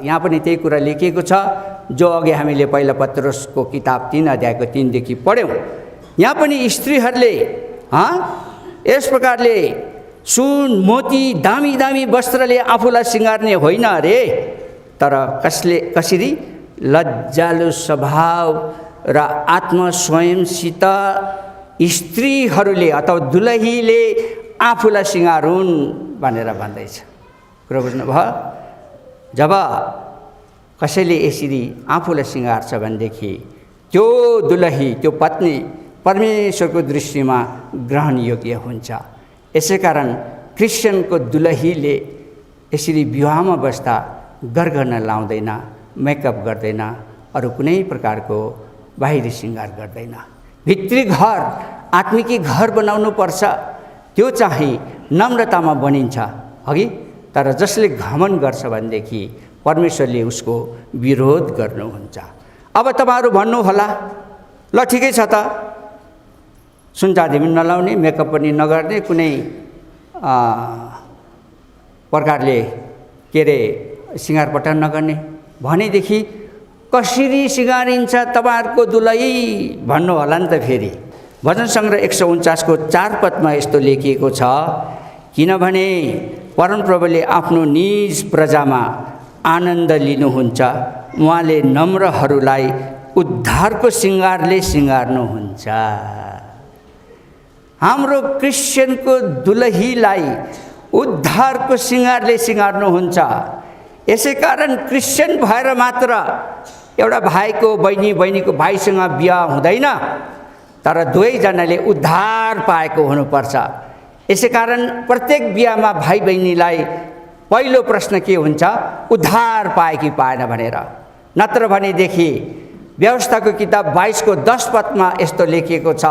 यहाँ पनि त्यही कुरा लेखिएको छ जो अघि हामीले पहिला पत्रुसको किताब 3 अध्यायको 3 देखि पढ्यौँ। यहाँ पनि स्त्रीहरूले यस प्रकारले सुन मोती दामी दामी वस्त्रले आफूलाई सिँगार्ने होइन अरे, तर कसरी लज्जालु स्वभाव र आत्मस्वयंसित स्त्रीहरूले अथवा दुलहीले आफूलाई सिँगारुन् भनेर भन्दैछ। कुरा बुझ्नुभयो? जब कसैले यसरी आफूलाई सिँगार्छ भनेदेखि त्यो दुलही, त्यो पत्नी परमेश्वरको दृष्टिमा ग्रहणयोग्य हुन्छ। यसै कारण क्रिस्चियनको दुलहीले यसरी विवाहमा बस्दा गरगहना लाउँदैन, मेकअप गर्दैन, अरू कुनै प्रकारको बाहिरी सिँगार गर्दैन। भित्री घर, आत्मिकी घर बनाउनु पर्छ, त्यो चाहिँ नम्रतामा बनिन्छ अघि। तर जसले घमण्ड गर्छ भनेदेखि परमेश्वरले उसको विरोध गर्नुहुन्छ। अब तपाईहरु भन्नु होला, ल ठिकै छ त, सुनचाँदी पनि नलाउने, मेकअप पनि नगर्ने, कुनै प्रकारले के अरे सिँगारपटार नगर्ने भनेदेखि कसरी सिँगारिन्छ तपाईँहरूको दुलही भन्नु होला नि त। फेरि भजन सङ्ग्रह 149 को 4 पदमा यस्तो लेखिएको छ, किनभने परमप्रभुले आफ्नो निज प्रजामा आनन्द लिनुहुन्छ, उहाँले नम्रहरूलाई उद्धारको सिँगारले सिँगार्नुहुन्छ। हाम्रो क्रिस्चियनको दुलहीलाई उद्धारको सिँगारले सिँगार्नुहुन्छ। यसै कारण क्रिस्चियन भएर मात्र एउटा भाइको बहिनीको भाइसँग बिहा हुँदैन, तर दुवैजनाले उद्धार पाएको हुनुपर्छ। यसै कारण प्रत्येक बिहामा भाइ बहिनीलाई पहिलो प्रश्न के हुन्छ, उद्धार पाए कि पाएन भनेर। नत्र भनेदेखि व्यवस्थाको किताब 22 को 10 पदमा यस्तो लेखिएको छ,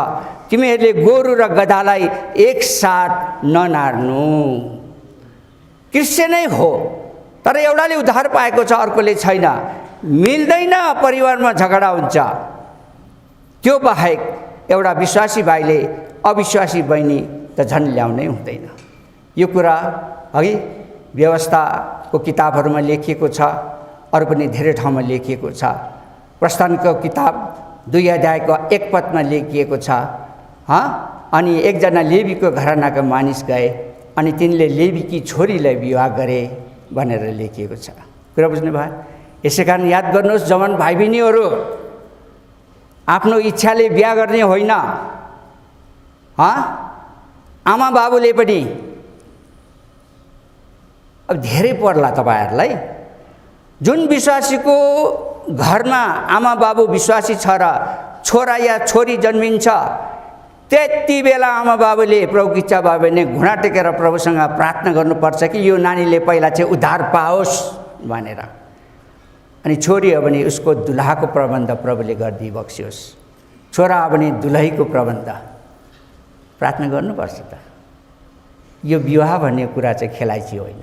तिमीहरूले गोरु र गधालाई एकसाथ ननार्नु। क्रिस्चियनै हो तर एउटाले उद्धार पाएको छ अर्कोले छैन, मिल्दैन, परिवारमा झगडा हुन्छ। त्यो बाहेक एउटा विश्वासी भाइले अविश्वासी बहिनी त झन् ल्याउनै हुँदैन। यो कुरा अघि व्यवस्थाको किताबहरूमा लेखिएको छ, अरू पनि धेरै ठाउँमा लेखिएको छ। प्रस्थानको किताब 2 अध्यायको 1 पदमा लेखिएको छ, अनि एकजना लेवीको घरानाका मानिस गए अनि तिनले लेवीकी छोरीलाई विवाह गरे भनेर लेखिएको छ। कुरा बुझ्नुभयो? यसै कारण याद गर्नुहोस् जवान भाइ बहिनीहरू, आफ्नो इच्छाले बिहा गर्ने होइन। आमा बाबुले पनि अब धेरै पर्ला तपाईहरूलाई। जुन विश्वासीको घरमा आमा बाबु विश्वासी छ र छोरा या छोरी जन्मिन्छ, त्यति बेला आमा बाबुले प्रभुको इच्छा भयो भने घुँडा टेकेर प्रभुसँग प्रार्थना गर्नुपर्छ कि यो नानीले पहिला चाहिँ उद्धार पाओस् भनेर। अनि छोरी हो भने उसको दुलहाको प्रबन्ध प्रभुले गरिदिई बक्सियोस्, छोरा हो भने दुलहीको प्रबन्ध प्रार्थना गर्नुपर्छ त। यो विवाह भन्ने कुरा चाहिँ खेलाइची होइन।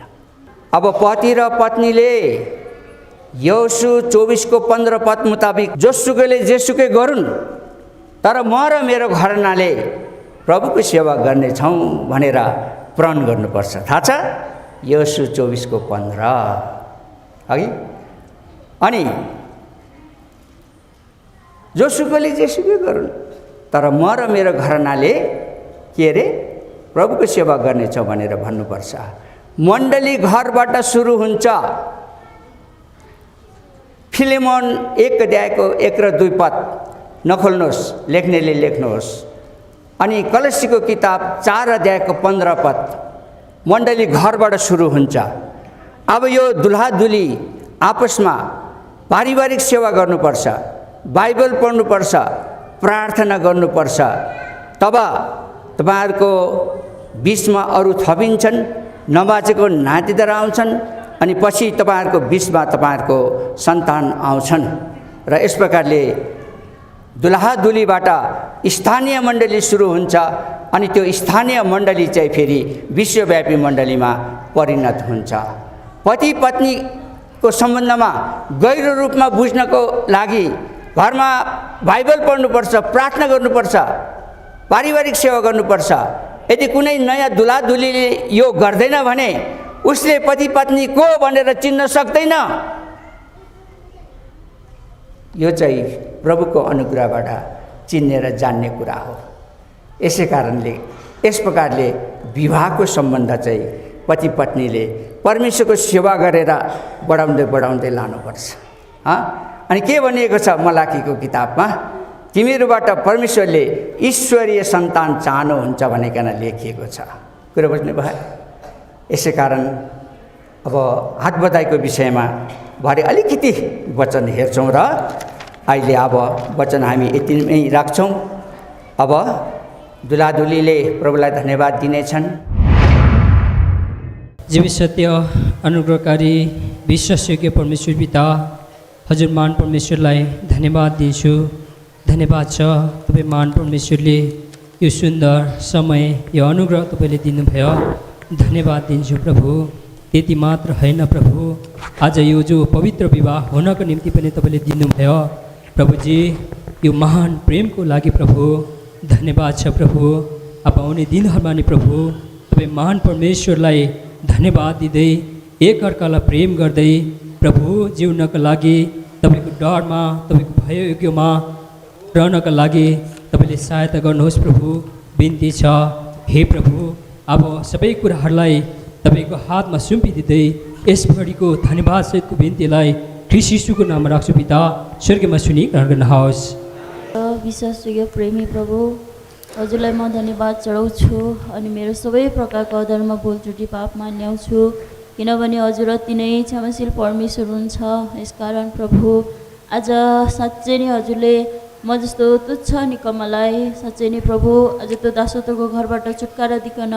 अब पति र पत्नीले यहोशू 24 को 15 पद मुताबिक जोसुकैले जेसुकै गरून्, तर म र मेरो घरनाले प्रभुको सेवा गर्नेछौँ भनेर प्रण गर्नुपर्छ। थाहा छ? यहोशू 24 को 15 अघि। अनि जोसुकैले जेसुकै गरून्, तर म र मेरो घरनाले के अरे प्रभुको सेवा गर्नेछौँ भनेर भन्नुपर्छ। मण्डली घरबाट सुरु हुन्छ। फिलेमोन 1 अध्यायको 1 र 2 पद नखोल्नुहोस्, लेख्नेले लेख्नुहोस्। अनि कलसीको किताब 4 अध्यायको 15 पद मण्डली घरबाट सुरु हुन्छ। अब यो दुल्हा दुली आपसमा पारिवारिक सेवा गर्नुपर्छ, बाइबल पढ्नुपर्छ, प्रार्थना गर्नुपर्छ। तब तपाईँहरूको बिचमा अरू थपिन्छन्, नबाचेको नातिदार आउँछन्, अनि पछि तपाईँहरूको बिचमा तपाईँहरूको सन्तान आउँछन्। र यस प्रकारले दुल्हा दुलीबाट स्थानीय मण्डली सुरु हुन्छ, अनि त्यो स्थानीय मण्डली चाहिँ फेरि विश्वव्यापी मण्डलीमा परिणत हुन्छ। पति पत्नीको सम्बन्धमा गहिरो रूपमा बुझ्नको लागि घरमा बाइबल पढ्नुपर्छ, प्रार्थना गर्नुपर्छ, पारिवारिक सेवा गर्नुपर्छ। यदि कुनै नयाँ दुल्हा दुलीले यो गर्दैन भने उसले पति पत्नी को भनेर चिन्न सक्दैन। यो चाहिँ प्रभुको अनुग्रहबाट चिन्ने र जान्ने कुरा हो। यसै कारणले यस प्रकारले विवाहको सम्बन्ध चाहिँ पति पत्नीले परमेश्वरको सेवा गरेर बढाउँदै बढाउँदै लानुपर्छ। अनि के भनिएको छ मलाकीको किताबमा, तिमीहरूबाट परमेश्वरले ईश्वरीय सन्तान चाहनुहुन्छ भनिकन लेखिएको छ। कुरा बुझ्नु भयो? यसै कारण अब हात बधाईको विषयमा भरे अलिकति वचन हेर्छौँ र अहिले अब वचन हामी यति नै राख्छौँ। अब दुलादुलीले प्रभुलाई धन्यवाद दिनेछन्। जीवित सत्य अनुग्रहकारी विश्वासयोग्य परमेश्वर पिता, हजुर महान परमेश्वरलाई धन्यवाद दिन्छु। धन्यवाद छ तपाईँ महान परमेश्वरले यो सुन्दर समय, यो अनुग्रह तपाईँले दिनुभयो। धन्यवाद दिन्छु प्रभु। त्यति मात्र होइन प्रभु, आज यो जो पवित्र विवाह हुनको निम्ति पनि तपाईँले दिनुभयो प्रभुजी। यो महान प्रेमको लागि प्रभु धन्यवाद छ प्रभु। अब आउने दिनहरूमा नि प्रभु तपाईँ महान परमेश्वरलाई धन्यवाद दिँदै एकअर्कालाई प्रेम गर्दै प्रभु जिउनका लागि तपाईँको डरमा तपाईँको भययोग्यमा रहनका लागि तपाईँले सहायता गर्नुहोस् प्रभु, बिन्ती छ। हे प्रभु, अब सबै कुराहरूलाई तपाईँको हातमा सुम्पिदिँदै यस घडीको धन्यवादसहितको बिन्तीलाई ख्रीष्ट यीशुको नाममा राख्छु पिता, स्वर्गमा सुनि ग्रहण गर्नुहोस्। विश्वासयोग्य प्रेमी प्रभु, हजुरलाई म धन्यवाद चढाउँछु अनि मेरो सबै प्रकारको अधर्म भुल त्रुटि पाप मान्याउँछु, किनभने हजुर अति नै क्षमाशील परमेश्वर हुनुहुन्छ। यसकारण प्रभु आज साँच्चै नै हजुरले म जस्तो तुच्छ निकमलाई साँच्चै नै प्रभु आज त्यो दासत्वको घरबाट छुटकारा दिकन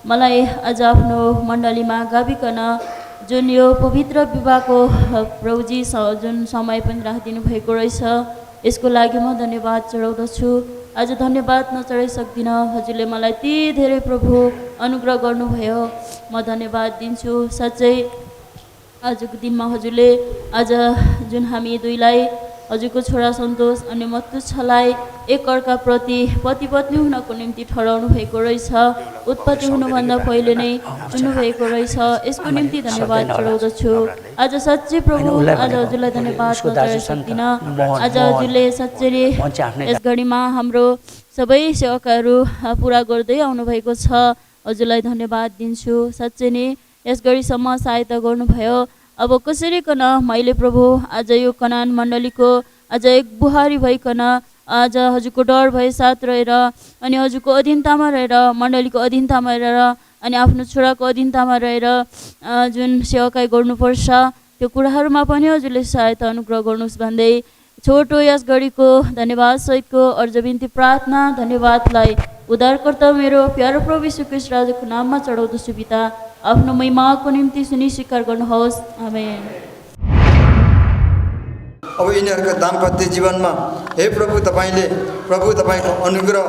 मलाई आज आफ्नो मण्डलीमा गाभिकन जुन यो पवित्र विवाहको प्रभुजी जुन समय पनि राखिदिनु भएको रहेछ, यसको लागि म धन्यवाद चढाउँदछु। आज धन्यवाद नचढाइ सक्दिनँ, हजुरले मलाई यति धेरै प्रभु अनुग्रह गर्नुभयो, म धन्यवाद दिन्छु। साँच्चै आजको दिनमा हजुरले आज जुन हामी दुईलाई हजुरको छोरा सन्तोष अनि म तुच्छलाई एकअर्काप्रति पति पत्नी हुनको निम्ति ठहराउनु भएको रहेछ, उत्पत्ति हुनुभन्दा पहिले नै चुन्नुभएको रहेछ, यसको निम्ति धन्यवाद चढाउँदछु। आज साँच्चै प्रभु आज हजुरलाई धन्यवाद नचढाइ सक्दिनँ। आज हजुरले साँच्चै यस घडीमा हाम्रो सबै सेवकहरू पुरा गर्दै आउनुभएको छ, हजुरलाई धन्यवाद दिन्छु। साँच्चै नै यस घडीसम्म सहायता गर्नुभयो। अब कसरी कन मैले प्रभु आज यो कनान मण्डलीको आज एक बुहारी भइकन आज हजुरको डर भए साथ रहेर अनि हजुरको अधीनतामा रहेर मण्डलीको अधीनतामा रहेर अनि आफ्नो छोराको अधीनतामा रहेर जुन सेवाकाई गर्नुपर्छ त्यो कुराहरूमा पनि हजुरले सहायता अनुग्रह गर्नुहोस् भन्दै छोटो यस घडीको धन्यवाद सहितको अर्ज बिन्ती प्रार्थना धन्यवादलाई उद्धारकर्ता मेरो प्यारो प्रभु यीशु ख्रीष्ट राजाको नाममा चढाउँदछु पिता, आफ्नो महिमाको निम्ति सुनि स्वीकार गर्नुहोस्। आमेन। अब यिनीहरूको दाम्पत्य जीवनमा हे प्रभु तपाईँको अनुग्रह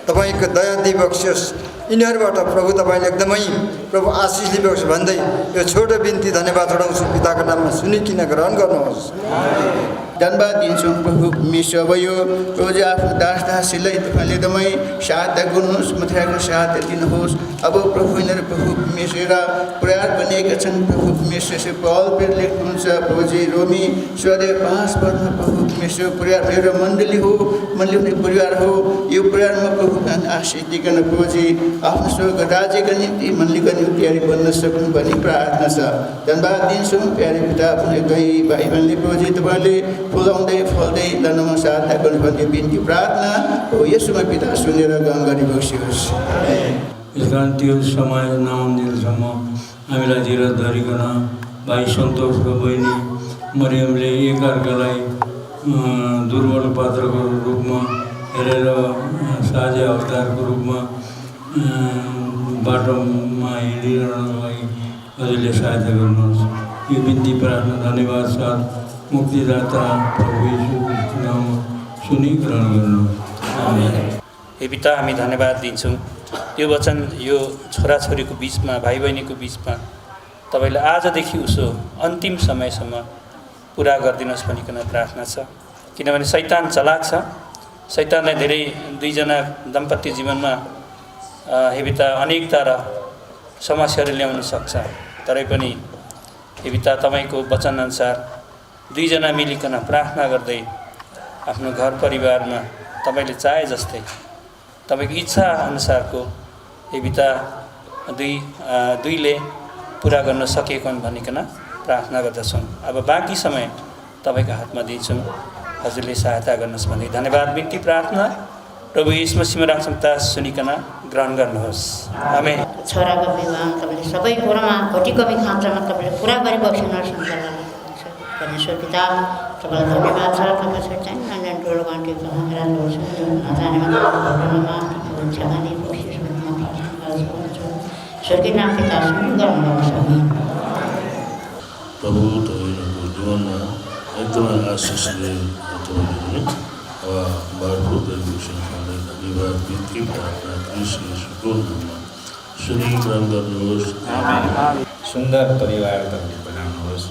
तपाईँको दया दिइबक्सियोस्, यिनीहरूबाट प्रभु तपाईँले एकदमै प्रभु आशिष दिइबक्स भन्दै यो छोटो बिन्ती धन्यवाद चढाउँछु पिताको नाममा सुनिकिन ग्रहण गर्नुहोस्। धन्यवाद दिन्छौँ प्रभु परमेश्वर। अब यो रोज आफ्नो दास दासीलाई तपाईँले एकदमै सहायता गर्नुहोस्, मथाको सहायता दिनुहोस्। अब प्रभु यिनीहरू प्रभु परमेश्वर प्रयास बनिएका छन् प्रभु परमेश्वर से पहल पेर लेख्नुहुन्छ प्रभुजी रोमी 5 पदमा प्रभु परमेश्वर परिवार मेरो मण्डली हो, मण्डली हुने परिवार हो, यो परिवारमा प्रभु आशिष दिकन प्रभुजी आफ्नो स्वर्ग राज्यका निम्ति मण्डलीका निम्ति तयारी बन्न सक्नु भन्ने प्रार्थना छ। धन्यवाद दिन्छौँ प्यारे पिता, आफ्नो दुई भाइ बहिनीले प्रभुजी तपाईँले फुलाउँदै फल्दै लानुमा सहायता गर्नु भन्ने बिन्ती प्रार्थना हो यसमा पिता सुनेर गाउँ गरी बसियोस्। यस कारण त्यो समय नआउन्जेलसम्म हामीलाई धीरज धरिकन भाइ सन्तोषको बहिनी मरियमले एकअर्कालाई दुर्बल पात्रको रूपमा हेरेर साझा अवतारको रूपमा बाटोमा हिँडिरहनलाई हजुरले सहायता गर्नुहोस्। यो बिन्ती प्रार्थना धन्यवाद साथ मुक्तिदाता प्रभु यीशुको नाममा सुनि ग्रहण गर्नुहोस्। आमेन। हे पिता, हामी धन्यवाद दिन्छौँ यो वचन यो छोराछोरीको बिचमा भाइ बहिनीको बिचमा तपाईँले आजदेखि उसो अन्तिम समयसम्म पुरा गरिदिनुहोस् भनिकन प्रार्थना छ, किनभने शैतान चलाक छ। शैतानले धेरै दुईजना दाम्पत्य जीवनमा हे पिता अनेकता र समस्याहरू ल्याउन सक्छ, तरै पनि हे पिता तपाईँको वचनअनुसार दुईजना मिलिकन प्रार्थना गर्दै आफ्नो घर परिवारमा तपाईँले चाहे जस्तै तपाईँको इच्छा अनुसारको हे पिता दुईले पुरा गर्न सकेको भनिकन प्रार्थना गर्दछौँ। अब बाँकी समय तपाईँको हातमा दिन्छौँ, हजुरले सहायता गर्नुहोस् भन्दै धन्यवाद बिन्ती प्रार्थना प्रभु यीशु मसीहमा राख्छौँ सुनिकन ग्रहण गर्नुहोस्। आमेन। छोराको विवाह तपाईँले सबै कुरामा घटी कमी खाँचामा तपाईँले पुरा गरिबक्सिनुहोस् परमेश्वर पिता, तपाईँलाई धन्यवाद छ। तपाईँ चाहिँ नानी ठुलो घन्टी स्वर्गीय नाम पिता गर्नुहोस्। प्रभु तपाईँको जीवनमा एकदमै आशिषले तपाईँले भरपूर धन्यवाद बिन्ती प्रार्थना ख्रीष्ट यीशुको नाममा सुनि ग्रहण गर्नुहोस्। सुन्दर परिवार तपाईँले बनाउनुहोस्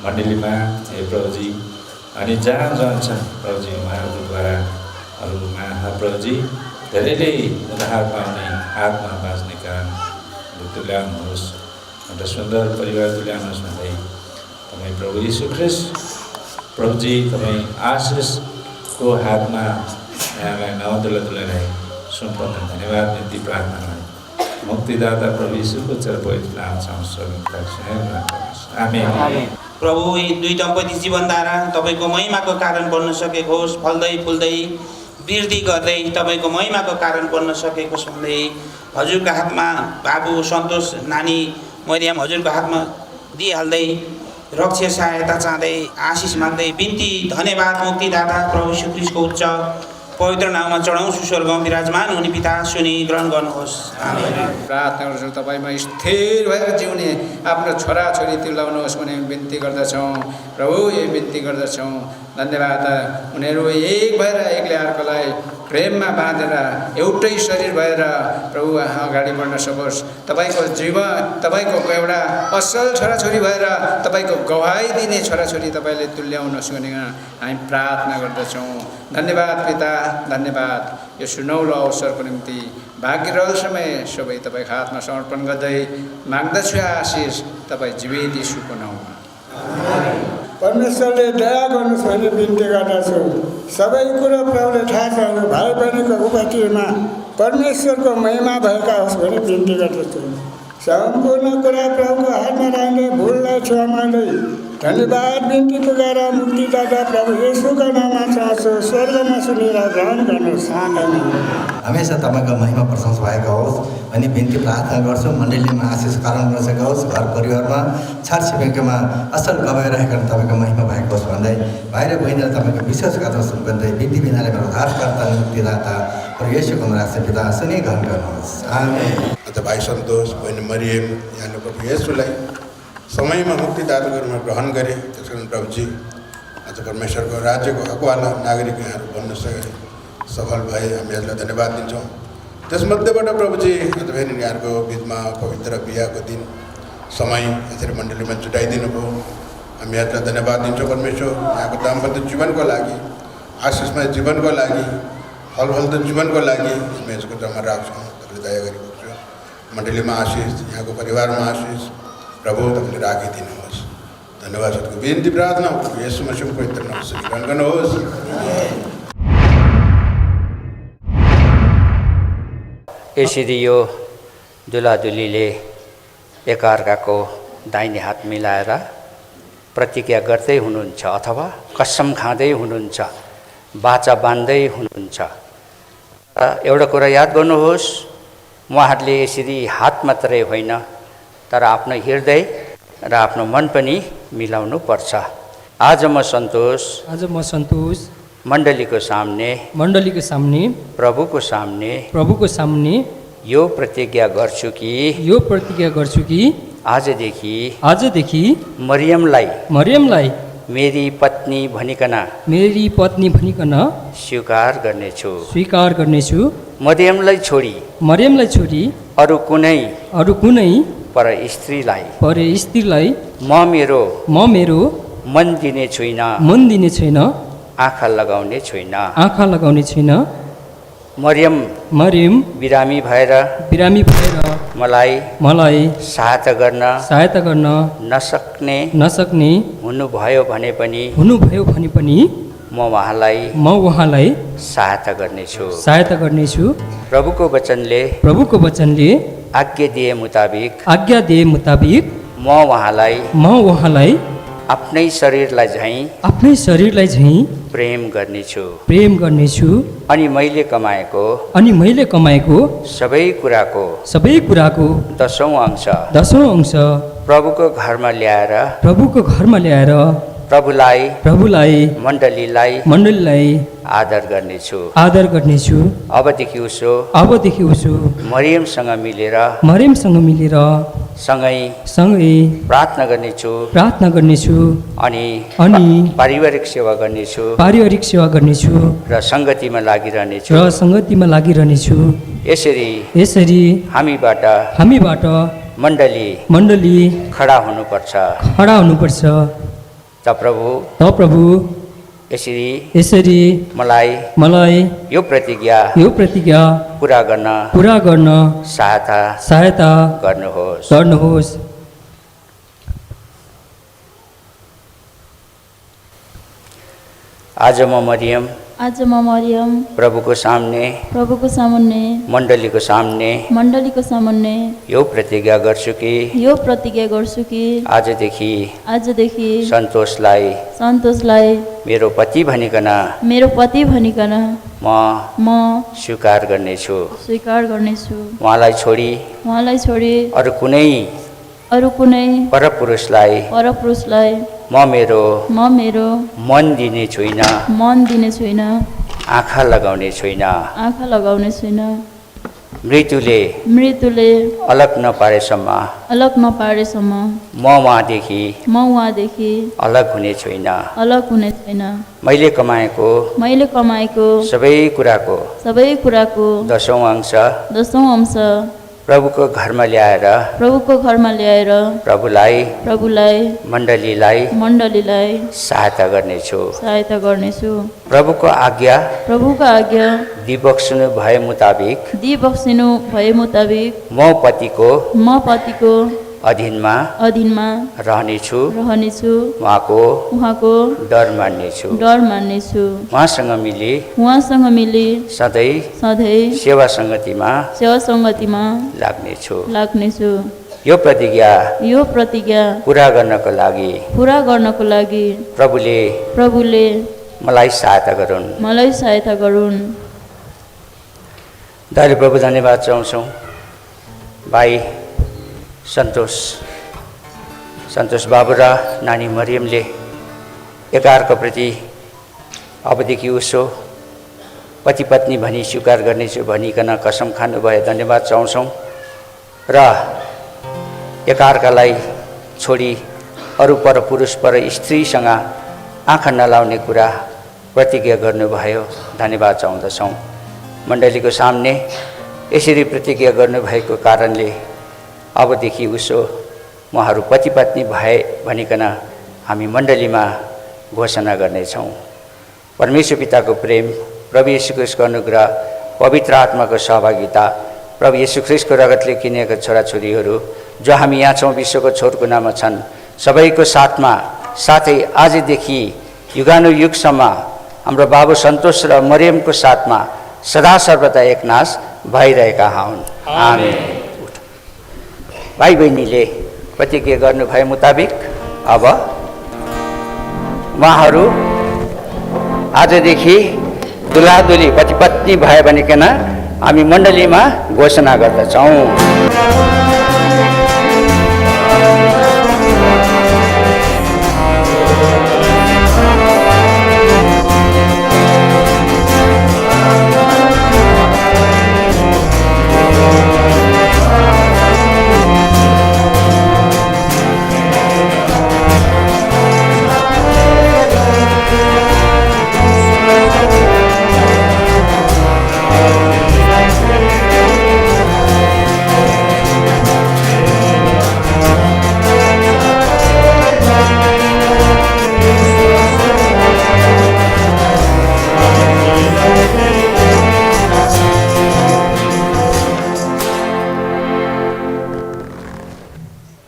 मण्डलीमा। हे प्रभुजी अनि जहाँ जान्छ प्रभुजी उहाँहरूद्वारा अरूमा प्रभुजी धेरैले उद्धार पाउने आत्मा बाँच्ने काम तुल्याउनुहोस्, एउटा सुन्दर परिवार तुल्याउनुहोस् भन्दै तपाईँ प्रभु यीशु ख्रीष्ट प्रभुजी तपाईँ आशिषको हातमा यहाँलाई नवदुला दुलालाई सुम्पन्न धन्यवाद बिन्ती प्रार्थनालाई मुक्तिदाता प्रभु यीशुको चरपवित्र नाम आमेन। प्रभु यी दुई दम्पति जीवनधारा तपाईँको महिमाको कारण बन्न सकेको होस्, फल्दै फुल्दै वृद्धि गर्दै तपाईँको महिमाको कारण बन्न सकेको होस् भन्दै हजुरको हातमा बाबु सन्तोष नानी मरियम हजुरको हातमा दिइहाल्दै रक्षा सहायता चाहँदै आशिष माग्दै बिन्ती धन्यवाद मुक्तिदाता प्रभु यीशु ख्रीष्टको उच्च पवित्र नाममा चढाउँछु। स्वर्गमा विराजमान हुने पिता सुनि ग्रहण गर्नुहोस्। प्रार्थना गर्छु तपाईँमा स्थिर भएर जिउने आफ्नो छोराछोरी तुल्याउनुहोस् भन्ने बिन्ती गर्दछौँ प्रभु, यही बिन्ती गर्दछौँ। धन्यवाद, उनीहरू एक भएर एकले अर्कोलाई प्रेममा बाँधेर एउटै शरीर भएर प्रभु अगाडि बढ्न सकोस्। तपाईँको जीवन तपाईँको एउटा असल छोराछोरी भएर तपाईँको गवाही दिने छोराछोरी तपाईँले तुल्याउनुहोस् भनेर हामी प्रार्थना गर्दछौँ। धन्यवाद पिता, धन्यवाद यो सुनौलो अवसरको निम्ति भाग्य रहस्यमय सबै तपाईँको हातमा समर्पण गर्दै माग्दछु आशिष तपाईँ जीवित यीशुको नाउँमा। परमेश्वरले दया गर्नुहोस् भन्ने बिन्ती गर्दछु। सबै कुरो प्रभुले थाहा छ, भाइ बहिनीको उपस्थितिमा परमेश्वरको महिमा भएका होस् भन्ने बिन्ती गर्दछु। सम्पूर्ण कुरा प्रभुको हातमा राख्दै भुललाई क्षमादै धन्यवाद बिन्ती पुगाएर मुक्तिदाता प्रभु येशूको नाममा चाहन्छु। स्वर्गमा सुनेर ग्रहण गर्नुहोस्। हमेसा तपाईँको महिमा प्रशंसा भएको होस् भन्ने बिन्ती प्रार्थना गर्छु। मण्डलीमा आशिष कारण गर्न सकोस्, घर परिवारमा छरछिमेकीमा असल गवाइरहेको तपाईँको महिमा भएको होस् भन्दै भाइ र बहिनीलाई तपाईँको विशेष कदम सुन्दै बिन्ती बिनाले मेरो उद्धारकर्ता मुक्तिदाता प्रभु येशूको नाममा पिता सुनि ग्रहण गर्नुहोस्। आमेन। भाइ सन्तोष, बहिनी मरियम यहाँले प्रभु येशूलाई समयमा मुक्तिदाताको रूपमा ग्रहण गरे। त्यस कारण प्रभुजी आज परमेश्वरको राज्यको हकवाला नागरिक यहाँहरू बन्न सके, सफल भए। हामी यसलाई धन्यवाद दिन्छौँ। त्यसमध्येबाट प्रभुजी आज फेरि यहाँहरूको बिचमा पवित्र बिहाको दिन समय यसरी मण्डलीमा जुटाइदिनु भयो। हामी यसलाई धन्यवाद दिन्छौँ परमेश्वर। यहाँको दाम्पत्य जीवनको लागि, आशिषमय जीवनको लागि, फलफलदो जीवनको लागि हामी यसको जम्मा राख्छौँ। तपाईँले दया गरेको छु। मण्डलीमा आशिष, यहाँको परिवारमा आशिष प्रभु तपाईँले राखिदिनुहोस्। धन्यवाद सबको बिन्ती प्रार्थना येशू मसीहको पवित्र नाममा ग्रहण गर्नुहोस्। यसरी यो दुलादुलीले एकअर्काको दाहिने हात मिलाएर प्रतिज्ञा गर्दै हुनुहुन्छ अथवा कसम खाँदै हुनुहुन्छ, बाचा बान्दै हुनुहुन्छ। एउटा कुरा याद गर्नुहोस्, उहाँहरूले यसरी हात मात्रै होइन तर आफ्नो हृदय र आफ्नो मन पनि मिलाउनु पर्छ। आज म सन्तोष मण्डलीको सामने प्रभुको सामने यो प्रतिज्ञा गर्छु कि आजदेखि मरियमलाई मेरी पत्नी भनिकन स्वीकार गर्नेछु। मरियमलाई छोडी अरू कुनै पर स्त्रीलाई म मेरो मन दिने छैन, आँखा लगाउने छैन। मरियम बिरामी भएर मलाई सहायता गर्न नसक्ने हुनुभयो भने पनि म उहाँलाई सहायता गर्नेछु। प्रभुको वचनले आज्ञा दिए मुताबिक म उहाँलाई आफ्नै शरीरलाई झैँ प्रेम गर्नेछु। अनि मैले कमाएको सबै कुराको 10औं अंश प्रभुको घरमा ल्याएर प्रभुलाई मण्डलीलाई आदर गर्नेछु। अबदेखि उसो मरियमसँग मिलेर सँगै प्रार्थना गर्नेछु अनि पारिवारिक सेवा गर्नेछु र सङ्गतिमा लागिरहनेछु। यसरी हामीबाट मण्डली खडा हुनुपर्छ। त प्रभु यसरी मलाई यो प्रतिज्ञा पुरा गर्न सहायता गर्नुहोस्। आज म मरियम प्रभुको सामने मण्डलीको सामने यो प्रतिज्ञा गर्छु कि आजदेखि सन्तोषलाई मेरो पति भनिकन म स्वीकार गर्नेछु। उहाँलाई छोडी अरू कुनै परपुरुषलाई म मेरो मन दिने छुइन, आँखा लगाउने छुइन। मृत्युले अलग नपारेसम्म म उहाँदेखि अलग हुने छुइन। मैले कमाएको सबै कुराको 10औं अंश प्रभुको घरमा ल्याएर प्रभुलाई मण्डलीलाई सहायता गर्नेछु। प्रभुको आज्ञा दिबक्सिनु भए मुताबिक म पतिको अधीनमा रहनेछु, उहाँको डर मान्नेछु, उहाँसँग मिली सधैँ सेवा सङ्गतिमा लाग्नेछु। यो प्रतिज्ञा पुरा गर्नको लागि प्रभुले मलाई सहायता गरून्। दयालु प्रभु धन्यवाद चाहन्छौँ भाइ सन्तोष बाबु र नानी मरियमले एकअर्का प्रति अबदेखि उसो पति पत्नी भनी स्वीकार गर्नेछु भनिकन कसम खानुभयो। धन्यवाद चाहन्छौँ र एकअर्कालाई छोडी अरू परपुरुष पर स्त्रीसँग आँखा नलाउने कुरा प्रतिज्ञा गर्नुभयो। धन्यवाद चाहँदछौँ। मण्डलीको सामने यसरी प्रतिज्ञा गर्नुभएको कारणले अबदेखि उसो उहाँहरू पति पत्नी भए भनिकन हामी मण्डलीमा घोषणा गर्नेछौँ। परमेश्वर पिताको प्रेम, प्रभु येशू ख्रीष्टको अनुग्रह, पवित्र आत्माको सहभागिता, प्रभु येशू ख्रीष्टको रगतले किनेका छोराछोरीहरू जो हामी यहाँ छौँ विश्वको छोरको नाममा छन् सबैको साथै आजदेखि युगानुयुगसम्म हाम्रो बाबु सन्तोष र मरियमको साथमा सदा सर्वदा एकनाश भइरहेका हुन्। आमेन। भाइ बहिनीले प्रतिज्ञा गर्नुभए मुताबिक अब उहाँहरू आजदेखि दुलादुली पति पत्नी भए भनिकन हामी मण्डलीमा घोषणा गर्दछौँ।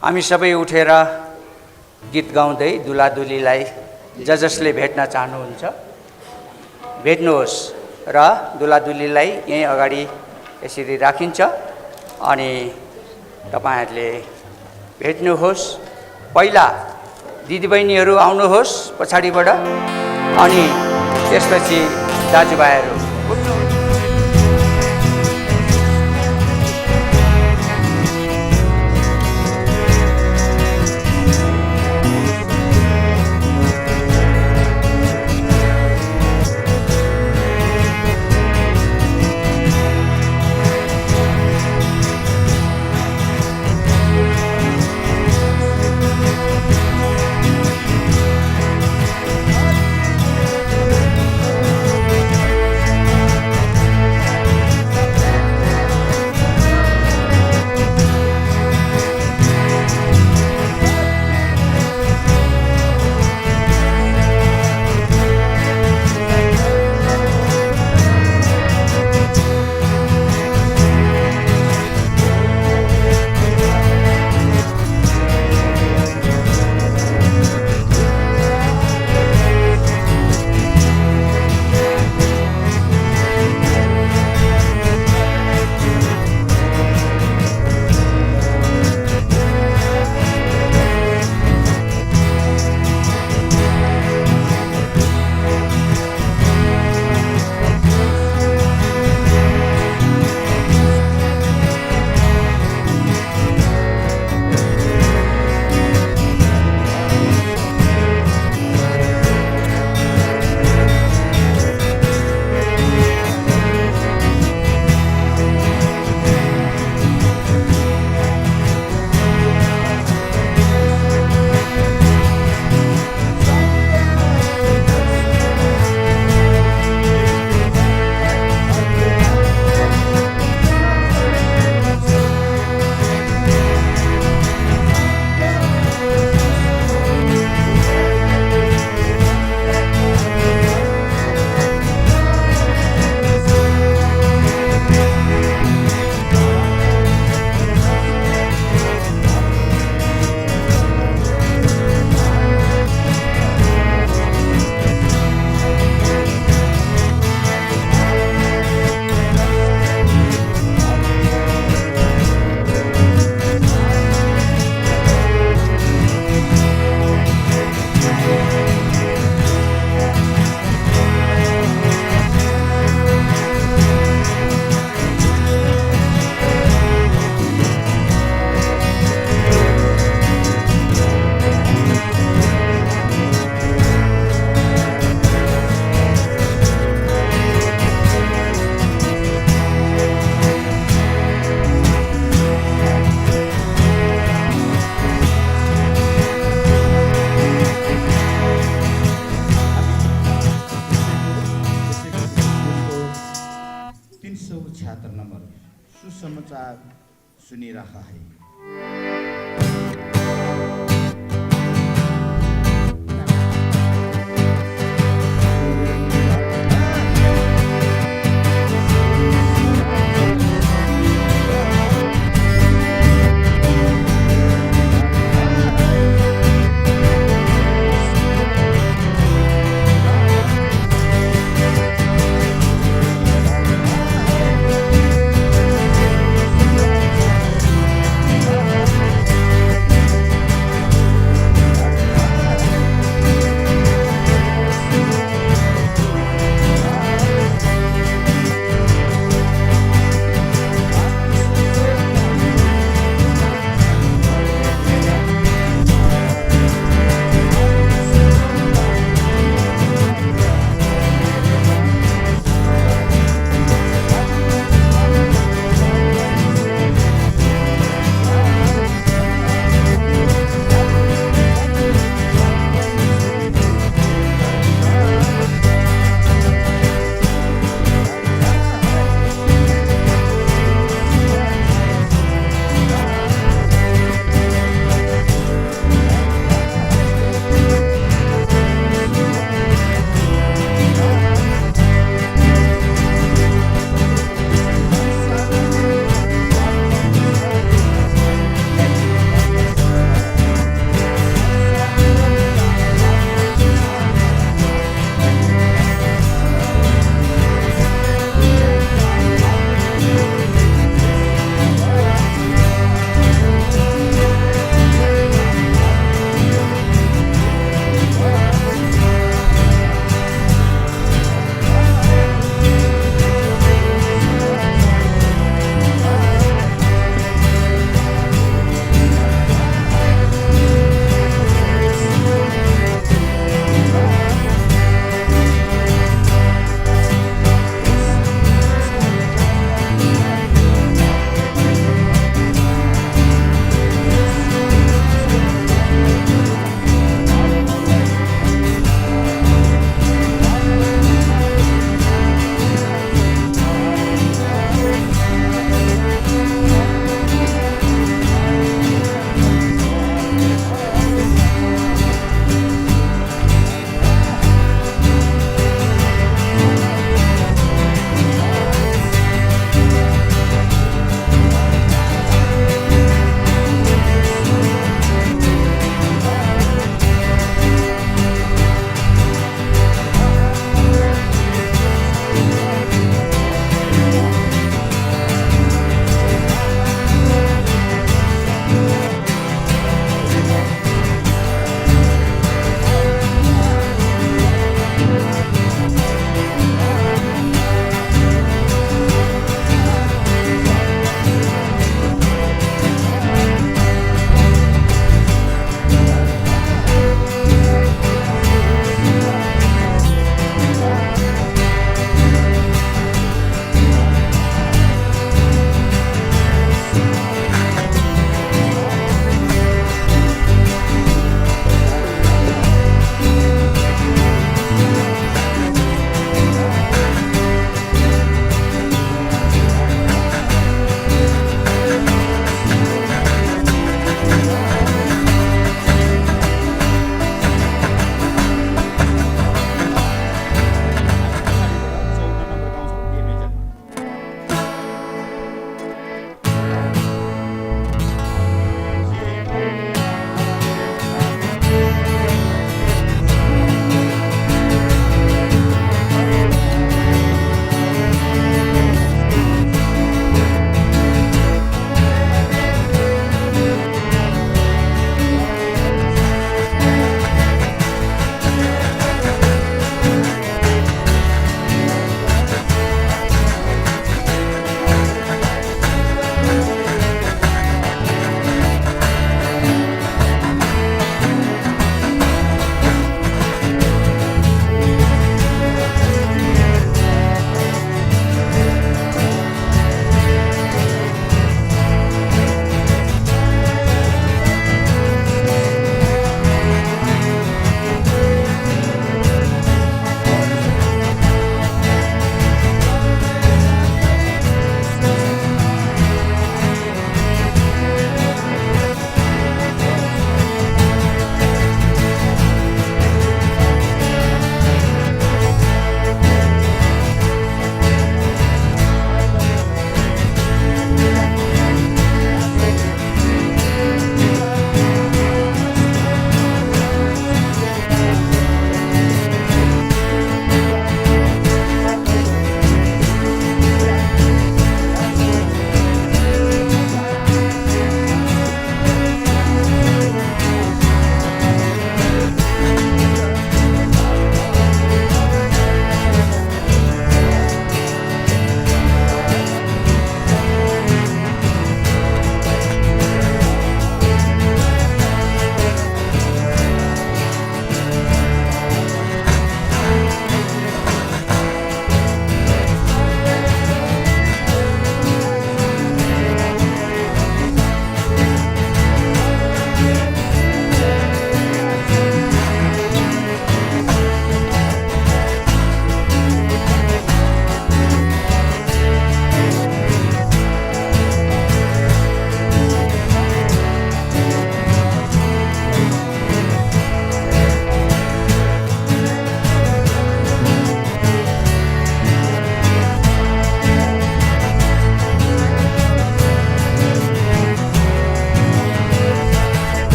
हामी सबै उठेर गीत गाउँदै दुलादुलीलाई जसले भेट्न चाहनुहुन्छ भेट्नुहोस् र दुलादुलीलाई यहीँ अगाडि यसरी राखिन्छ अनि तपाईहरुले भेट्नुहोस्। पहिला दिदीबहिनीहरू आउनुहोस् पछाडिबाट अनि त्यसपछि दाजुभाइहरू सुसमाचार सुनी रहा है।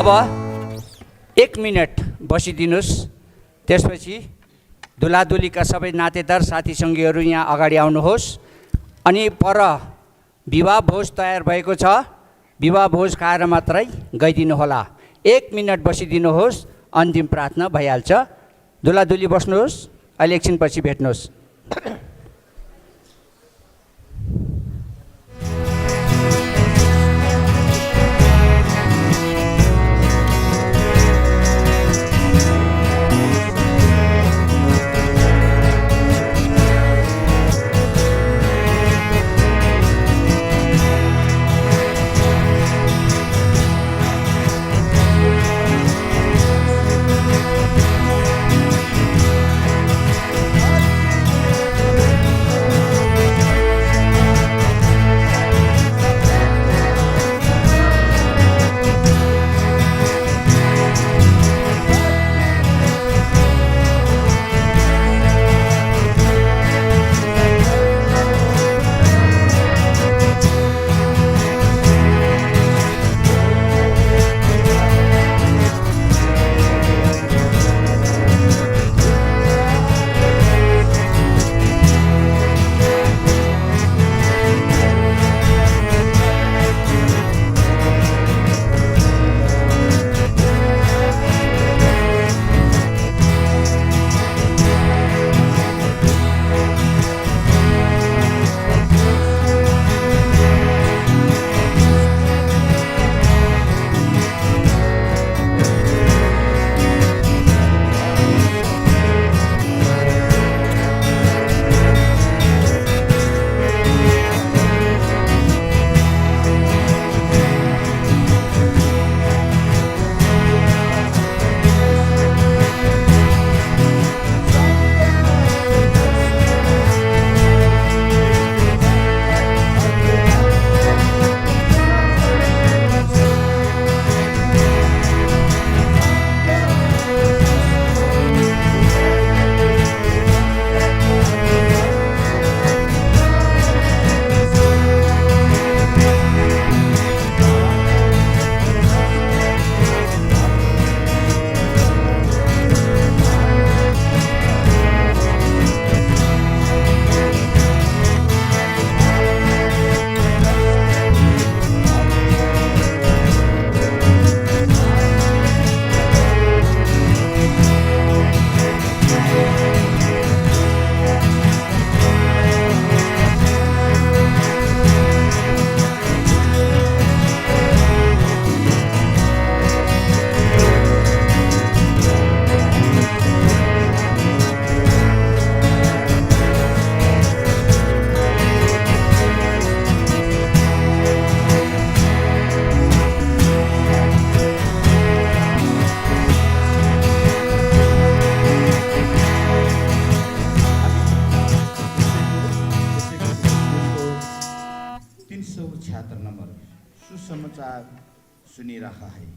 अब 1 मिनट बसिदिनुहोस्। त्यसपछि दुलादुलीका सबै नातेदार साथीसङ्गीहरू यहाँ अगाडि आउनुहोस्। अनि पर विवाह भोज तयार भएको छ, विवाह भोज खाएर मात्रै गइदिनुहोला। 1 मिनट बसिदिनुहोस्, अन्तिम प्रार्थना भइहाल्छ। दुलादुली बस्नुहोस्, अहिले एकछिनपछि भेट्नुहोस्। सुसमाचार सुनी रहा है।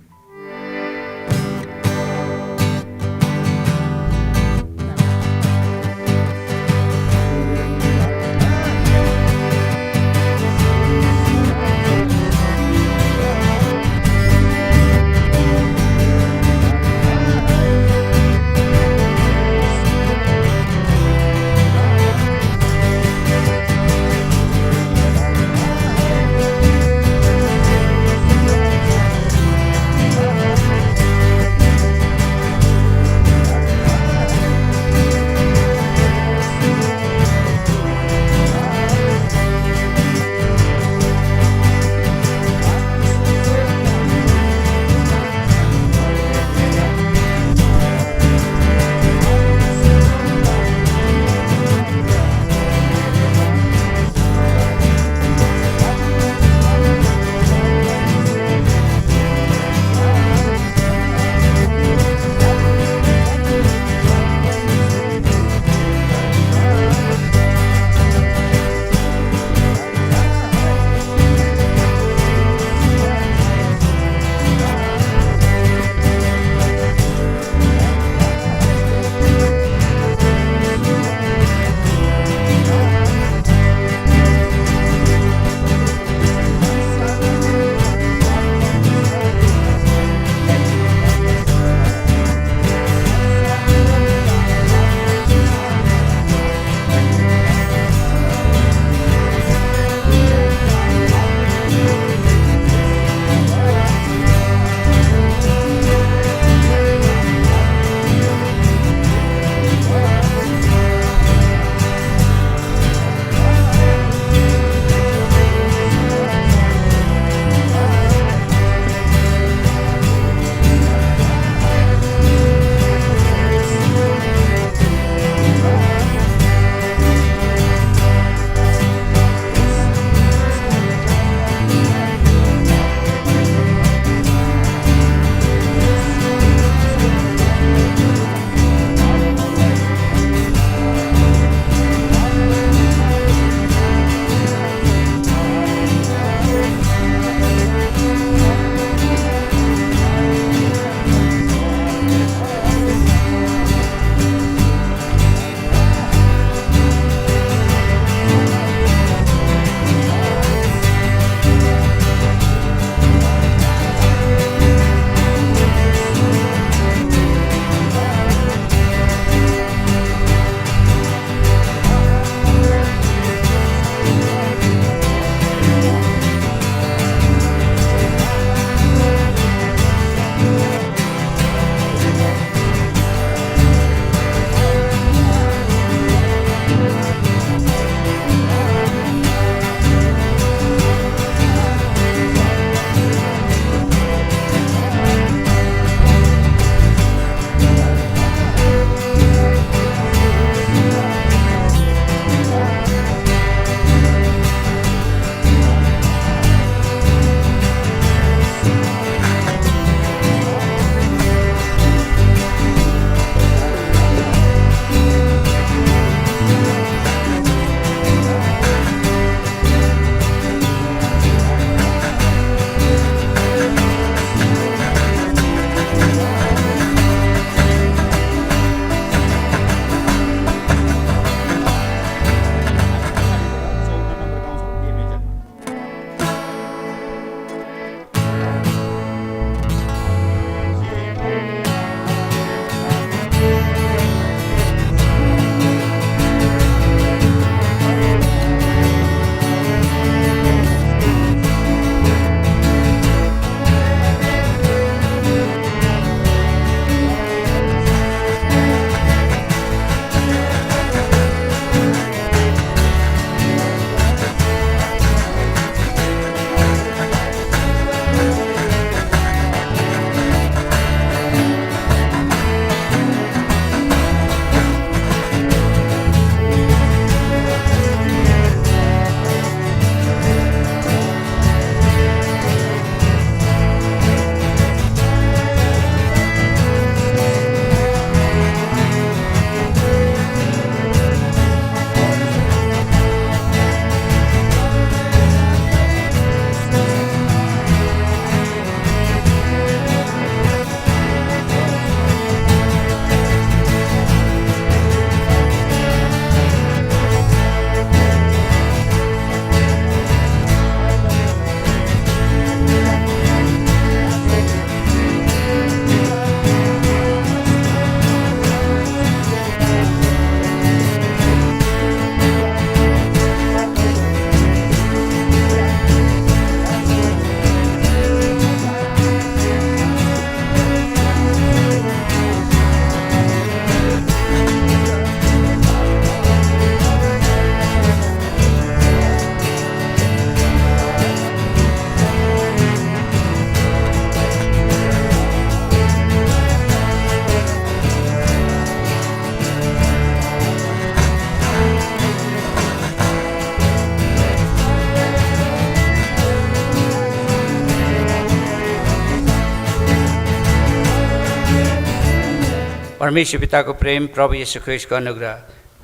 परमेश्वर पिताको प्रेम, प्रभु येशू ख्रीष्टको अनुग्रह,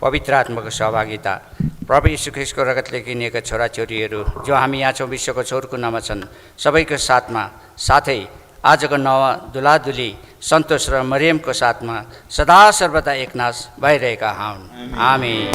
पवित्र आत्माको सहभागिता, प्रभु येशू ख्रीष्टको रगतले किनिएका छोराछोरीहरू जो हामी यहाँ छौँ विश्वको छोरको नाममा छन् सबैको साथमा, साथै आजको नव दुलादुली सन्तोष र मरियमको साथमा सदा सर्वदा एकनाश भइरहेका हुन्। आमेन।